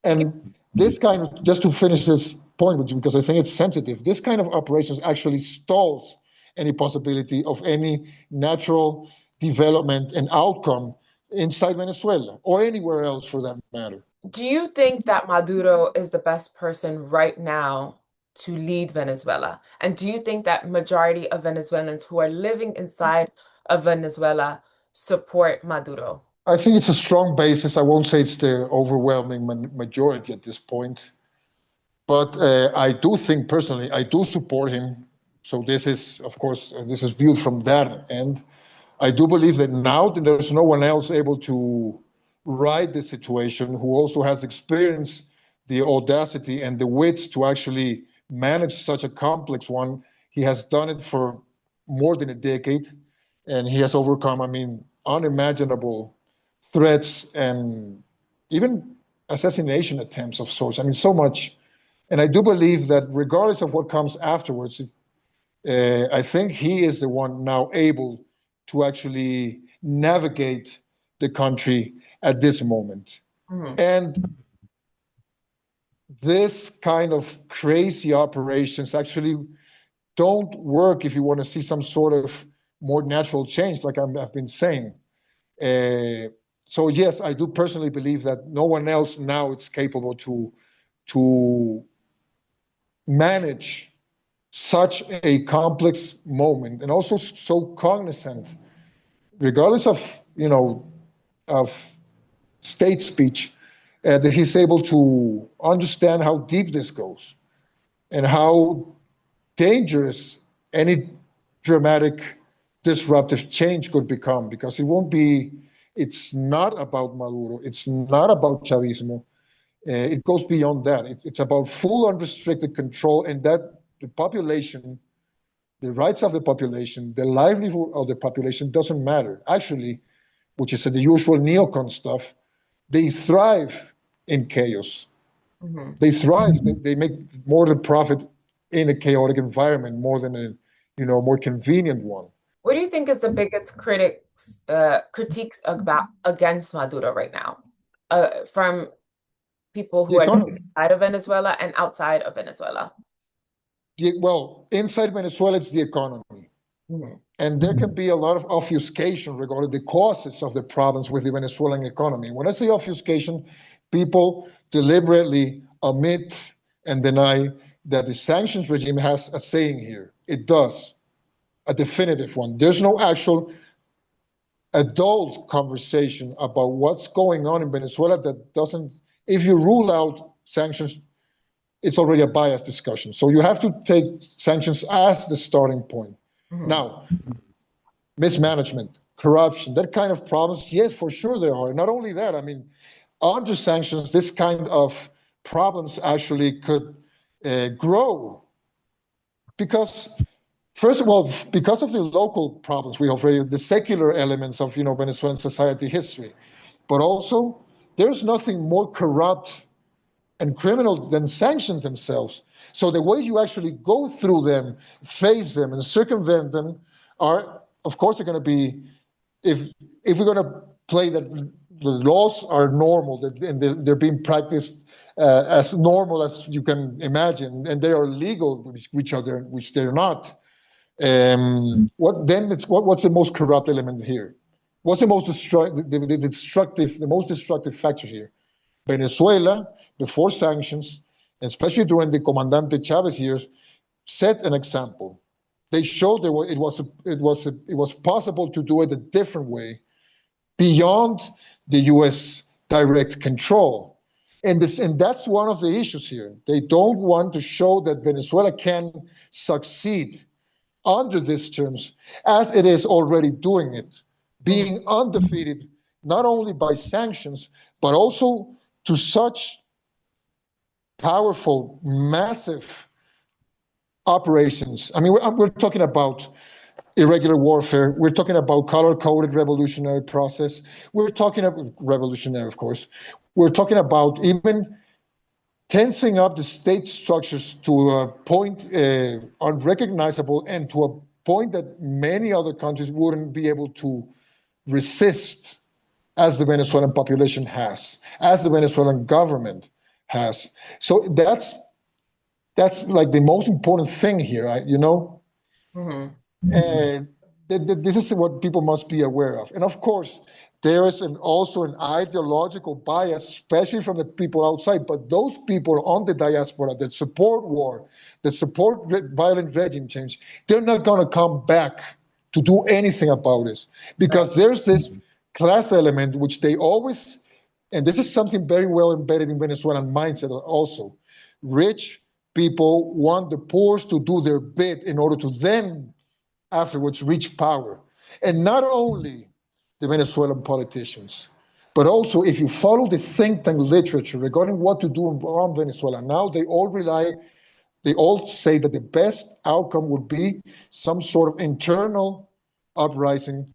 And this kind of, just to finish this point with you, because I think it's sensitive, this kind of operations actually stalls any possibility of any natural development and outcome inside Venezuela or anywhere else for that matter. Do you think that Maduro is the best person right now to lead Venezuela? And do you think that majority of Venezuelans who are living inside of Venezuela support Maduro? I think it's a strong basis. I won't say it's the overwhelming majority at this point, but I do think personally, I do support him. So this is, of course, this is viewed from that end. I do believe that now that there's no one else able to ride the situation who also has experience, the audacity and the wits to actually manage such a complex one. He has done it for more than a decade, and he has overcome, I mean, unimaginable threats and even assassination attempts of sorts. I mean, so much. And I do believe that regardless of what comes afterwards, I think he is the one now able to actually navigate the country at this moment. Mhm. And this kind of crazy operations actually don't work if you want to see some sort of more natural change, like I've been saying. So yes, I do personally believe that no one else now is capable to manage such a complex moment and also so cognizant, regardless of of state speech, that he's able to understand how deep this goes and how dangerous any dramatic disruptive change could become, because it won't be, it's not about Maduro, it's not about Chavismo. It goes beyond that. It's about full unrestricted control, and that the population, the rights of the population, the livelihood of the population doesn't matter. Actually, which is the usual neocon stuff, they thrive in chaos. Mhm. They thrive. They make more than profit in a chaotic environment more than a, more convenient one. What do you think is the biggest critiques about against Maduro right now, from people The who are living economy. inside of Venezuela and outside of Venezuela? Well, inside Venezuela, it's the economy. Mhm. And there can be a lot of obfuscation regarding the causes of the problems with the Venezuelan economy. When I say obfuscation, people deliberately omit and deny that the sanctions regime has a saying here. It does, a definitive one. There's no actual adult conversation about what's going on in Venezuela that doesn't, if you rule out sanctions, it's already a biased discussion. So you have to take sanctions as the starting point. Mhm. Now, mismanagement, corruption, that kind of problems, yes, for sure there are. Not only that, I mean, under sanctions, this kind of problems actually could grow because, first of all, because of the local problems we have already, the secular elements of Venezuelan society history, but also there's nothing more corrupt and criminal than sanctions themselves. So the way you actually go through them, face them, and circumvent them are, of course, they're going to be, if if we're going to play that the laws are normal and they're being practiced as normal as you can imagine, and they are legal, which they're not. What then? What's the most corrupt element here? What's the most the most destructive factor here? Venezuela, before sanctions, especially during the Comandante Chavez years, set an example. They showed that it was possible to do it a different way beyond the U.S. direct control. And that's one of the issues here. They don't want to show that Venezuela can succeed under these terms as it is already doing it, Mhm. being undefeated not only by sanctions, but also to such powerful, massive operations. I mean, we're talking about irregular warfare. We're talking about color-coded revolutionary process. We're talking about revolutionary, of course. We're talking about even tensing up the state structures to a point unrecognizable and to a point that many other countries wouldn't be able to resist as the Venezuelan population has, as the Venezuelan government has. So that's like the most important thing here, Mhm. uh, this is what people must be aware of. And of course, There is also an ideological bias, especially from the people outside. But those people on the diaspora that support war, that support violent regime change, they're not going to come back to do anything about this Right. because there's this class element which they always, and this is something very well embedded in Venezuelan mindset also. Rich people want the poor to do their bit in order to then afterwards reach power. And not only the Venezuelan politicians, but also if you follow the think tank literature regarding what to do around Venezuela, now they all say that the best outcome would be some sort of internal uprising,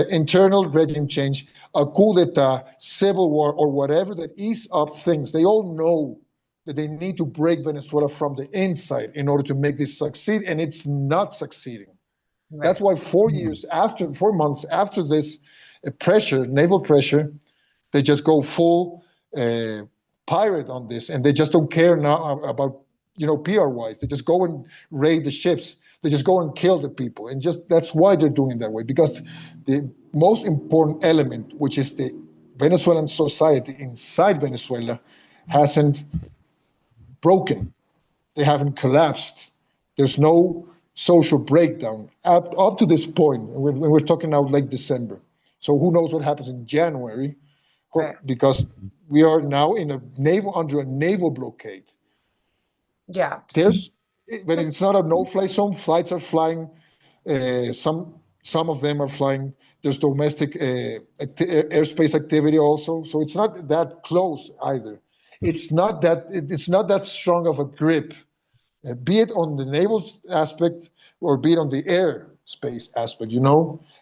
internal regime change, a coup d'etat, civil war, or whatever that ease up things. They all know that they need to break Venezuela from the inside in order to make this succeed, and it's not succeeding. That's Right. why 4 years after, 4 months after this pressure, naval pressure, they just go full pirate on this, and they just don't care now about PR wise. They just go and raid the ships. They just go and kill the people, and just that's why they're doing it that way. Because the most important element, which is the Venezuelan society inside Venezuela, hasn't broken. They haven't collapsed. There's no social breakdown up to this point. We're talking now late December. So who knows what happens in January? Right. Because we are now under a naval blockade. Yeah. When it's not a no-fly zone, flights are flying. Some of them are flying. There's domestic airspace activity also, so it's not that close either. It's not that strong of a grip, be it on the naval aspect or be it on the airspace aspect.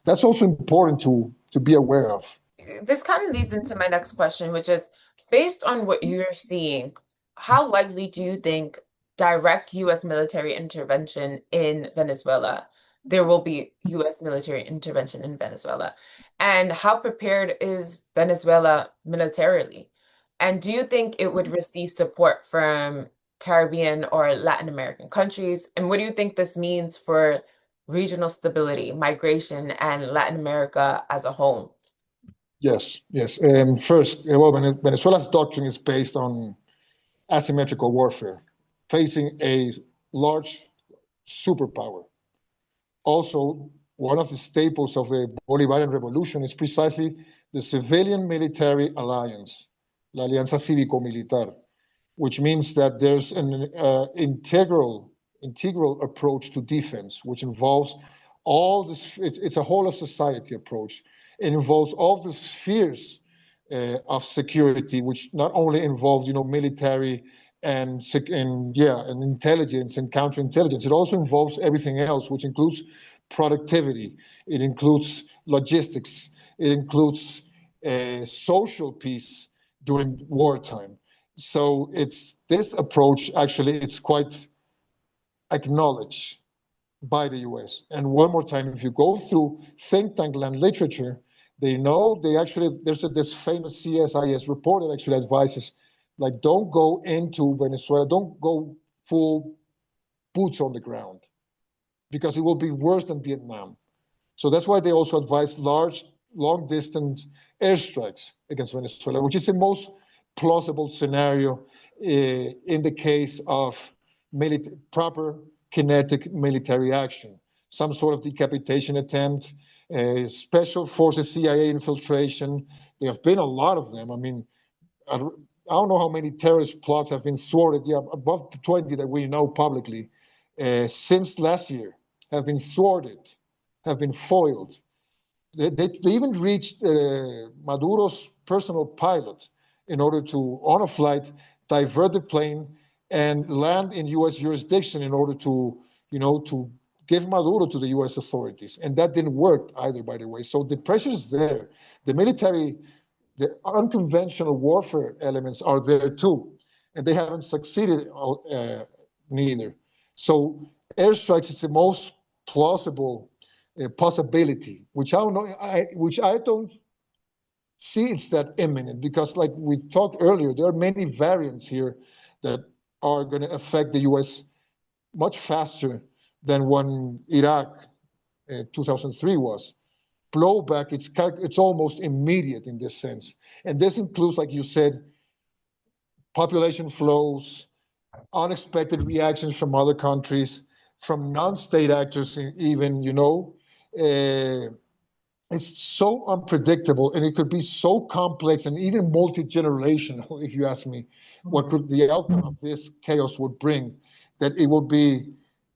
That's also important to be aware of. This kind of leads into my next question, which is based on what you're seeing, how likely do you think direct U.S. military intervention in Venezuela, there will be U.S. military intervention in Venezuela? And how prepared is Venezuela militarily? And do you think it would receive support from Caribbean or Latin American countries? And what do you think this means for regional stability, migration, and Latin America as a whole? Yes, yes. First, well, Venezuela's doctrine is based on asymmetrical warfare, facing a large superpower. Also, one of the staples of the Bolivarian Revolution is precisely the civilian-military alliance, la Alianza Cívico-Militar, which means that there's an integral approach to defense, which involves all this. It's a whole of society approach. It involves all the spheres of security, which not only involves, military and intelligence and counterintelligence. It also involves everything else, which includes productivity. It includes logistics. It includes social peace during wartime. So it's this approach actually it's quite acknowledged by the US. And one more time, if you go through think tank land literature, they actually there's this famous CSIS report that actually advises like don't go into Venezuela, don't go full boots on the ground because it will be worse than Vietnam. So that's why they also advise large, long distance airstrikes against Venezuela, which is the most plausible scenario in the case of proper kinetic military action. Some sort of decapitation attempt, special forces CIA infiltration. There have been a lot of them. I mean, I don't know how many terrorist plots have been thwarted. Yeah, above 20 that we know publicly since last year have been thwarted, have been foiled. They even reached Maduro's personal pilot in order to, on a flight, divert the plane and land in U.S. jurisdiction in order to give Maduro to the U.S. authorities. And that didn't work either, by the way. So the pressure is there. The military, the unconventional warfare elements are there too. And they haven't succeeded neither. So airstrikes is the most plausible possibility, which I don't see it's that imminent because, like we talked earlier, there are many variants here that are going to affect the U.S. much faster than when Iraq 2003 was. blowback, it's almost immediate in this sense. And this includes, like you said, population flows, unexpected reactions from other countries, from non-state actors, even, it's so unpredictable, and it could be so complex and even multi-generational, if you ask me, what Mhm. could the outcome of this chaos would bring, that it will be.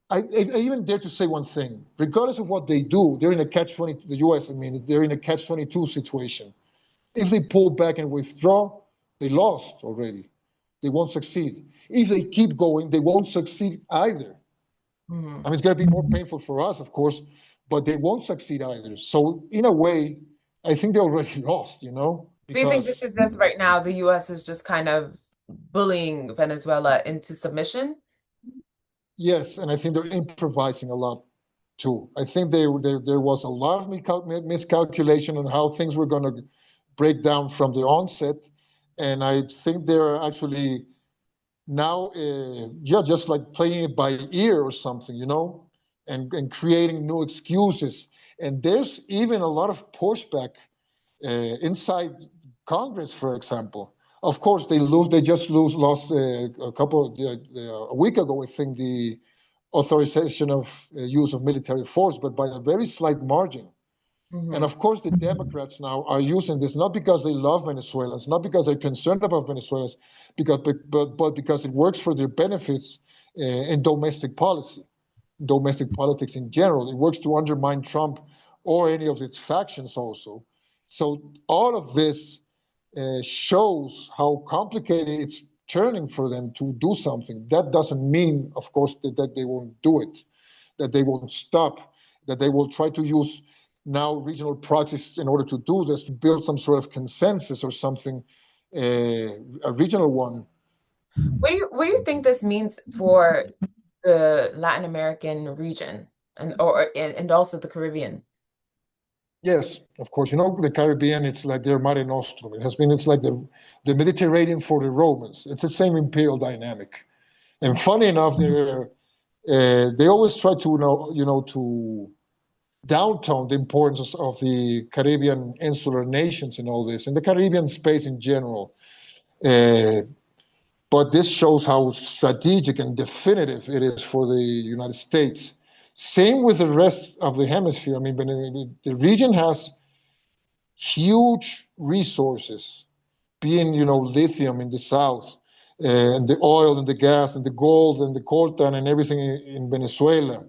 I even dare to say one thing. Regardless of what they do, they're in a catch-20, the US, I mean, they're in a catch-22 situation. If they pull back and withdraw, they lost already. They won't succeed. If they keep going, they won't succeed either. I Mhm. mean, it's going to be more painful for us, of course, but they won't succeed either. So, in a way, I think they already lost, So you think this because is just right now the US is just kind of bullying Venezuela into submission? yes, and I think they're improvising a lot too. I think there was a lot of miscalculation on how things were going to break down from the onset, and I think they're actually now, yeah, just like playing it by ear or something, and creating new excuses. And there's even a lot of pushback inside Congress, for example. Of course, they just lost a week ago, I think, the authorization of use of military force, but by a very slight margin. And Hmm. of course, the Democrats now are using this not because they love Venezuelans, not because they're concerned about Venezuelans, but because it works for their benefits in domestic politics in general. It works to undermine Trump or any of its factions also. So all of this shows how complicated it's turning for them to do something. That doesn't mean, of course, that they won't do it, that they won't stop, that they will try to use now regional proxies in order to do this, to build some sort of consensus or something, a regional one. What do you think this means for the Latin American region and also the Caribbean? Yes, of course. The Caribbean, it's like their Mare Nostrum. It's like the Mediterranean for the Romans. It's the same imperial dynamic. And funny enough, they always try to, to downtown the importance of the Caribbean insular nations in all this, and the Caribbean space in general. Uh, but this shows how strategic and definitive it is for the United States. Same with the rest of the hemisphere. I mean, the region has huge resources, being, lithium in the south, and the oil and the gas and the gold and the coltan and everything in Venezuela,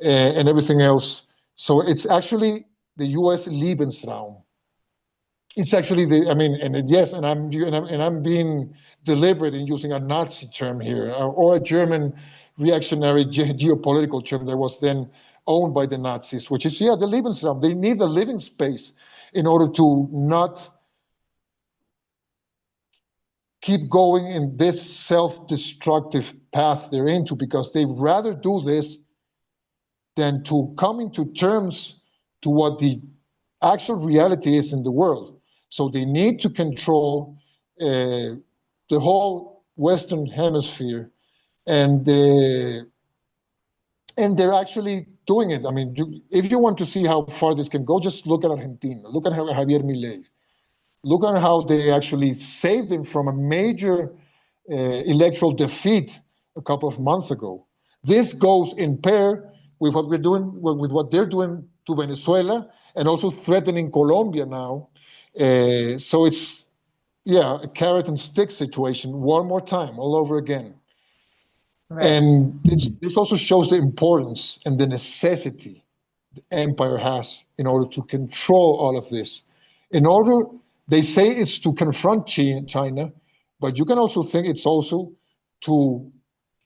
and everything else. So it's actually the U.S. Lebensraum. It's actually I mean, and yes, and I'm being deliberate in using a Nazi term here, or a German reactionary geopolitical term that was then owned by the Nazis, which is, yeah, the Lebensraum. They need a living space in order to not keep going in this self-destructive path they're into, because they'd rather do this than to come into terms to what the actual reality is in the world. So they need to control the whole Western Hemisphere, and they're actually doing it. I mean, if you want to see how far this can go, just look at Argentina. Look at Javier Milei. Look at how they actually saved him from a major electoral defeat a couple of months ago. This goes in pair with what we're doing, with what they're doing to Venezuela, and also threatening Colombia now. So it's, yeah, a carrot and stick situation one more time, all over again. Right. And this also shows the importance and the necessity the empire has in order to control all of this. In order, they say it's to confront China, but you can also think it's also to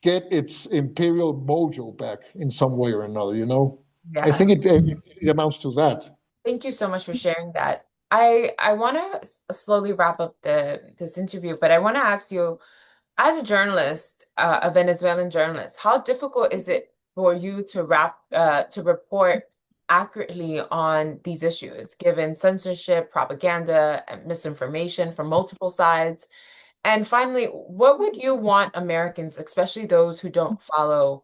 get its imperial mojo back in some way or another. I Yeah. think it amounts to that. Thank you so much for sharing that. I want to slowly wrap up this interview, but I want to ask you, as a journalist, a Venezuelan journalist, how difficult is it for you to report accurately on these issues, given censorship, propaganda, and misinformation from multiple sides? And finally, what would you want Americans, especially those who don't follow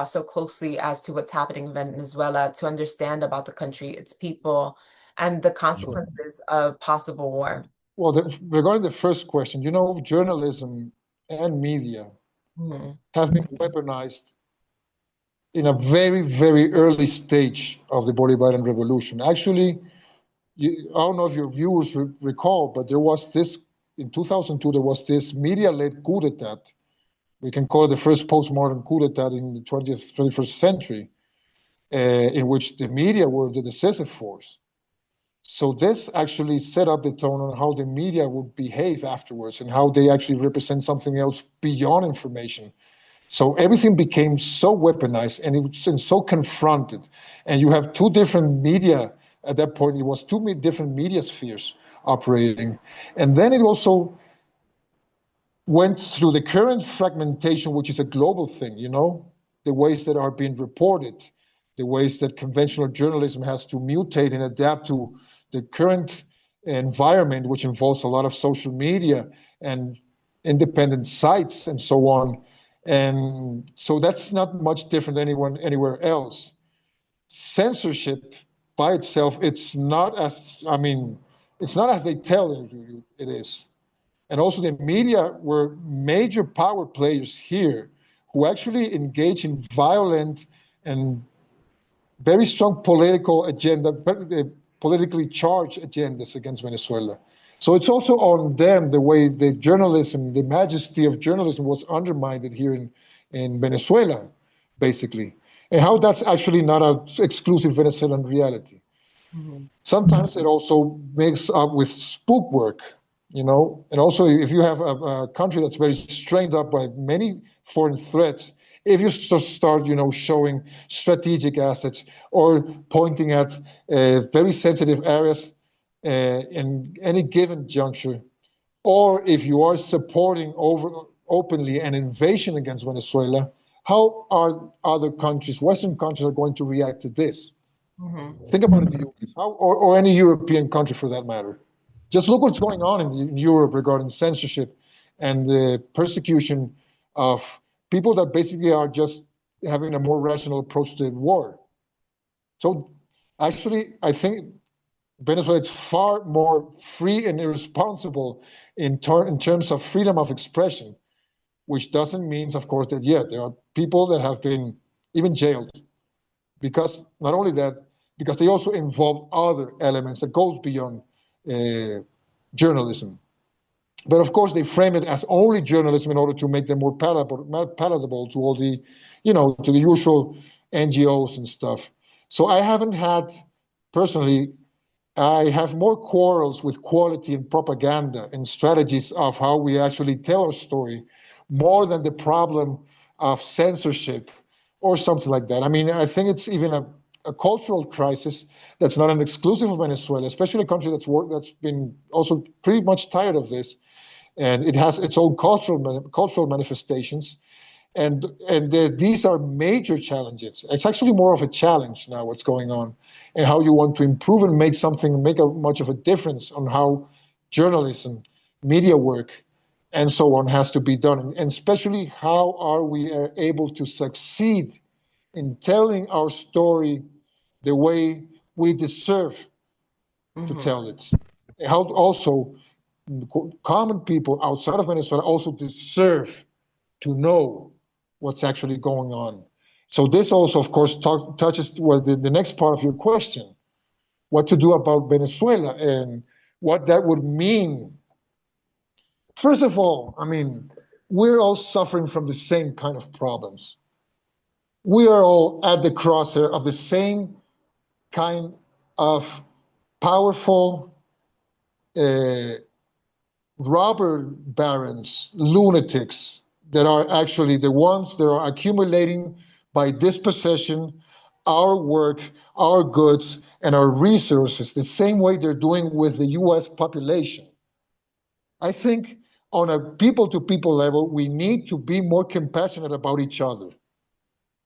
so closely as to what's happening in Venezuela to understand about the country, its people, and the Sure. consequences of possible war. Well, regarding the first question, journalism and media Mhm. have been weaponized in a very, very early stage of the Bolivarian Revolution. Actually, I don't know if your viewers recall, but there was this, in 2002, there was this media-led coup d'etat. We can call it the first postmodern coup d'etat in the 20th, 21st century, in which the media were the decisive force. So this actually set up the tone on how the media would behave afterwards and how they actually represent something else beyond information. So everything became so weaponized and it was and so confronted. And you have two different media at that point. It was two different media spheres operating. And then it also went through the current fragmentation, which is a global thing, the ways that are being reported, the ways that conventional journalism has to mutate and adapt to the current environment, which involves a lot of social media and independent sites and so on. And so that's not much different than anywhere else. Censorship by itself, it's not as they tell it is. And also the media were major power players here who actually engage in violent and very strong political agenda, politically charged agendas against Venezuela. So it's also on them the way the journalism, the majesty of journalism was undermined here in Venezuela, basically. And how that's actually not an exclusive Venezuelan reality. Mhm. Sometimes it also makes up with spook work, and also if you have a country that's very strained up by many foreign threats, if you just start, showing strategic assets or pointing at very sensitive areas in any given juncture, or if you are supporting openly an invasion against Venezuela, how are other countries, Western countries, are going to react to this? Mhm. Think about it in the US, or any European country for that matter. Just look what's going on in Europe regarding censorship and the persecution of people that basically are just having a more rational approach to the war. So actually, I think Venezuela is far more free and irresponsible in terms of freedom of expression, which doesn't mean, of course, that, yeah, there are people that have been even jailed because not only that, because they also involve other elements that goes beyond uh, journalism. But of course, they frame it as only journalism in order to make them more palatable to all the, to the usual NGOs and stuff. So I haven't had, personally, I have more quarrels with quality and propaganda and strategies of how we actually tell our story more than the problem of censorship or something like that. I mean, I think it's even a cultural crisis that's not an exclusive of Venezuela, especially a country that's been also pretty much tired of this, and it has its own cultural manifestations. These are major challenges. It's actually more of a challenge now, what's going on, and how you want to improve and make much of a difference on how journalism, media work, and so on has to be done. And especially how are we able to succeed in telling our story the way we deserve to Mhm. tell it. And how also common people outside of Venezuela also deserve to know what's actually going on. So this also, of course, touches the next part of your question, what to do about Venezuela and what that would mean. First of all, I mean, we're all suffering from the same kind of problems. We are all at the crosshair of the same kind of powerful uh, robber barons, lunatics that are actually the ones that are accumulating by dispossession our work, our goods, and our resources, the same way they're doing with the US population. I think on a people to people level, we need to be more compassionate about each other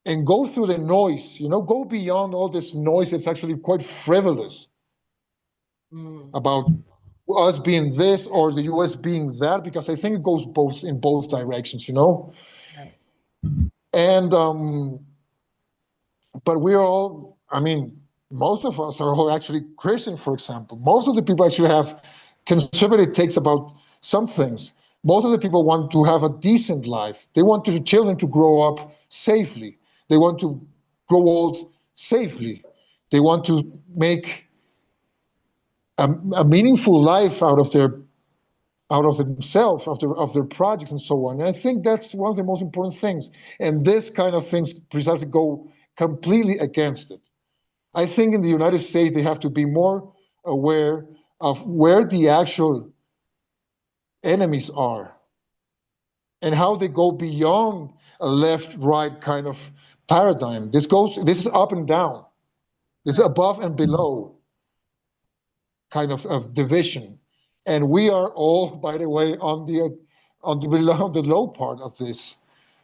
and go through the noise, go beyond all this noise that's actually quite frivolous Mhm. about us being this or the US being that, because I think it goes both in both directions. Right. And but we're all, I mean, most of us are all actually Christian, for example. Most of the people actually have conservative takes about some things. Most of the people want to have a decent life. They want their children to grow up safely. They want to grow old safely. They want to make a meaningful life out of themselves, of their projects, and so on. And I think that's one of the most important things. And this kind of things precisely go completely against it. I think in the United States, they have to be more aware of where the actual enemies are and how they go beyond a left-right kind of paradigm. This is up and down. This is Right. above and below kind of division. And we are all, by the way, on the low part of this.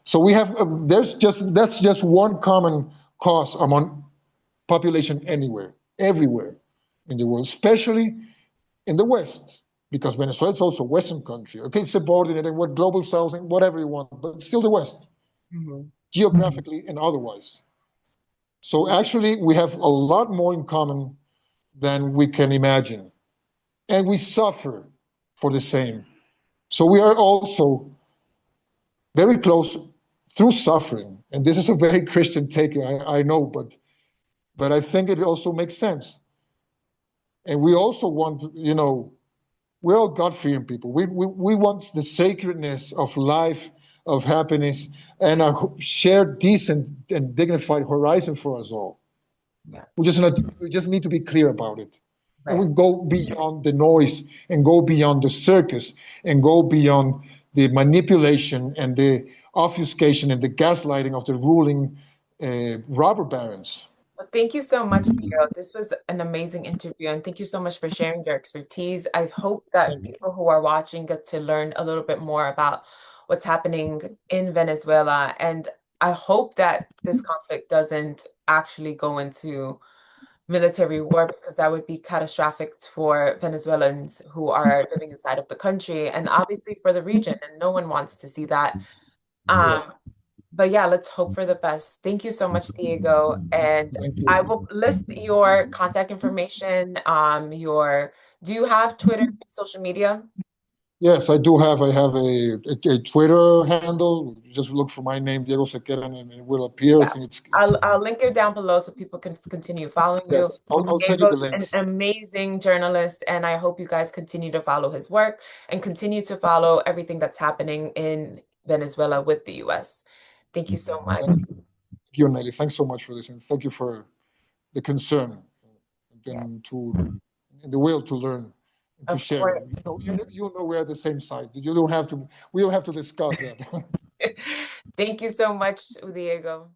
So we have that's just one common cause among population everywhere in the world, especially in the West, because Venezuela is also a Western country. Okay, it's subordinated, what global South, and whatever you want, but it's still the West, Mhm. geographically and otherwise. So actually, we have a lot more in common than we can imagine, and we suffer for the same. So we are also very close through suffering, and this is a very Christian take, I know, but I think it also makes sense. And we also want, we're all God-fearing people. We want the sacredness of life, of happiness, and a shared, decent, and dignified horizon for us all. Yeah. We just need to be clear about it. And we Right. go beyond the noise and go beyond the circus and go beyond the manipulation and the obfuscation and the gaslighting of the ruling robber barons. Well, thank you so much, Theo. This was an amazing interview, and thank you so much for sharing your expertise. I hope that Thank you. people who are watching get to learn a little bit more about what's happening in Venezuela. And I hope that this conflict doesn't actually go into military war because that would be catastrophic for Venezuelans who are living inside of the country and obviously for the region. And no one wants to see that. Yeah. Um, but yeah, let's hope for the best. Thank you so much, Diego. And Thank I will you. list your contact information, do you have Twitter, social media? Yes, I do have. I have a Twitter handle. Just look for my name, Diego Sequera, and it will appear. I Yeah. think it's I'll link it down below so people can continue following you. yes. I'll send you the Diego's an links. amazing journalist, and I hope you guys continue to follow his work and continue to follow everything that's happening in Venezuela with the US. Thank you so much. Thank you, Nelly. Thanks so much for this, and thank you for the concern Yeah, and the will to learn and to of share. course. You know we're at the same side. You don't have to. We don't have to discuss that. Thank you so much, Diego.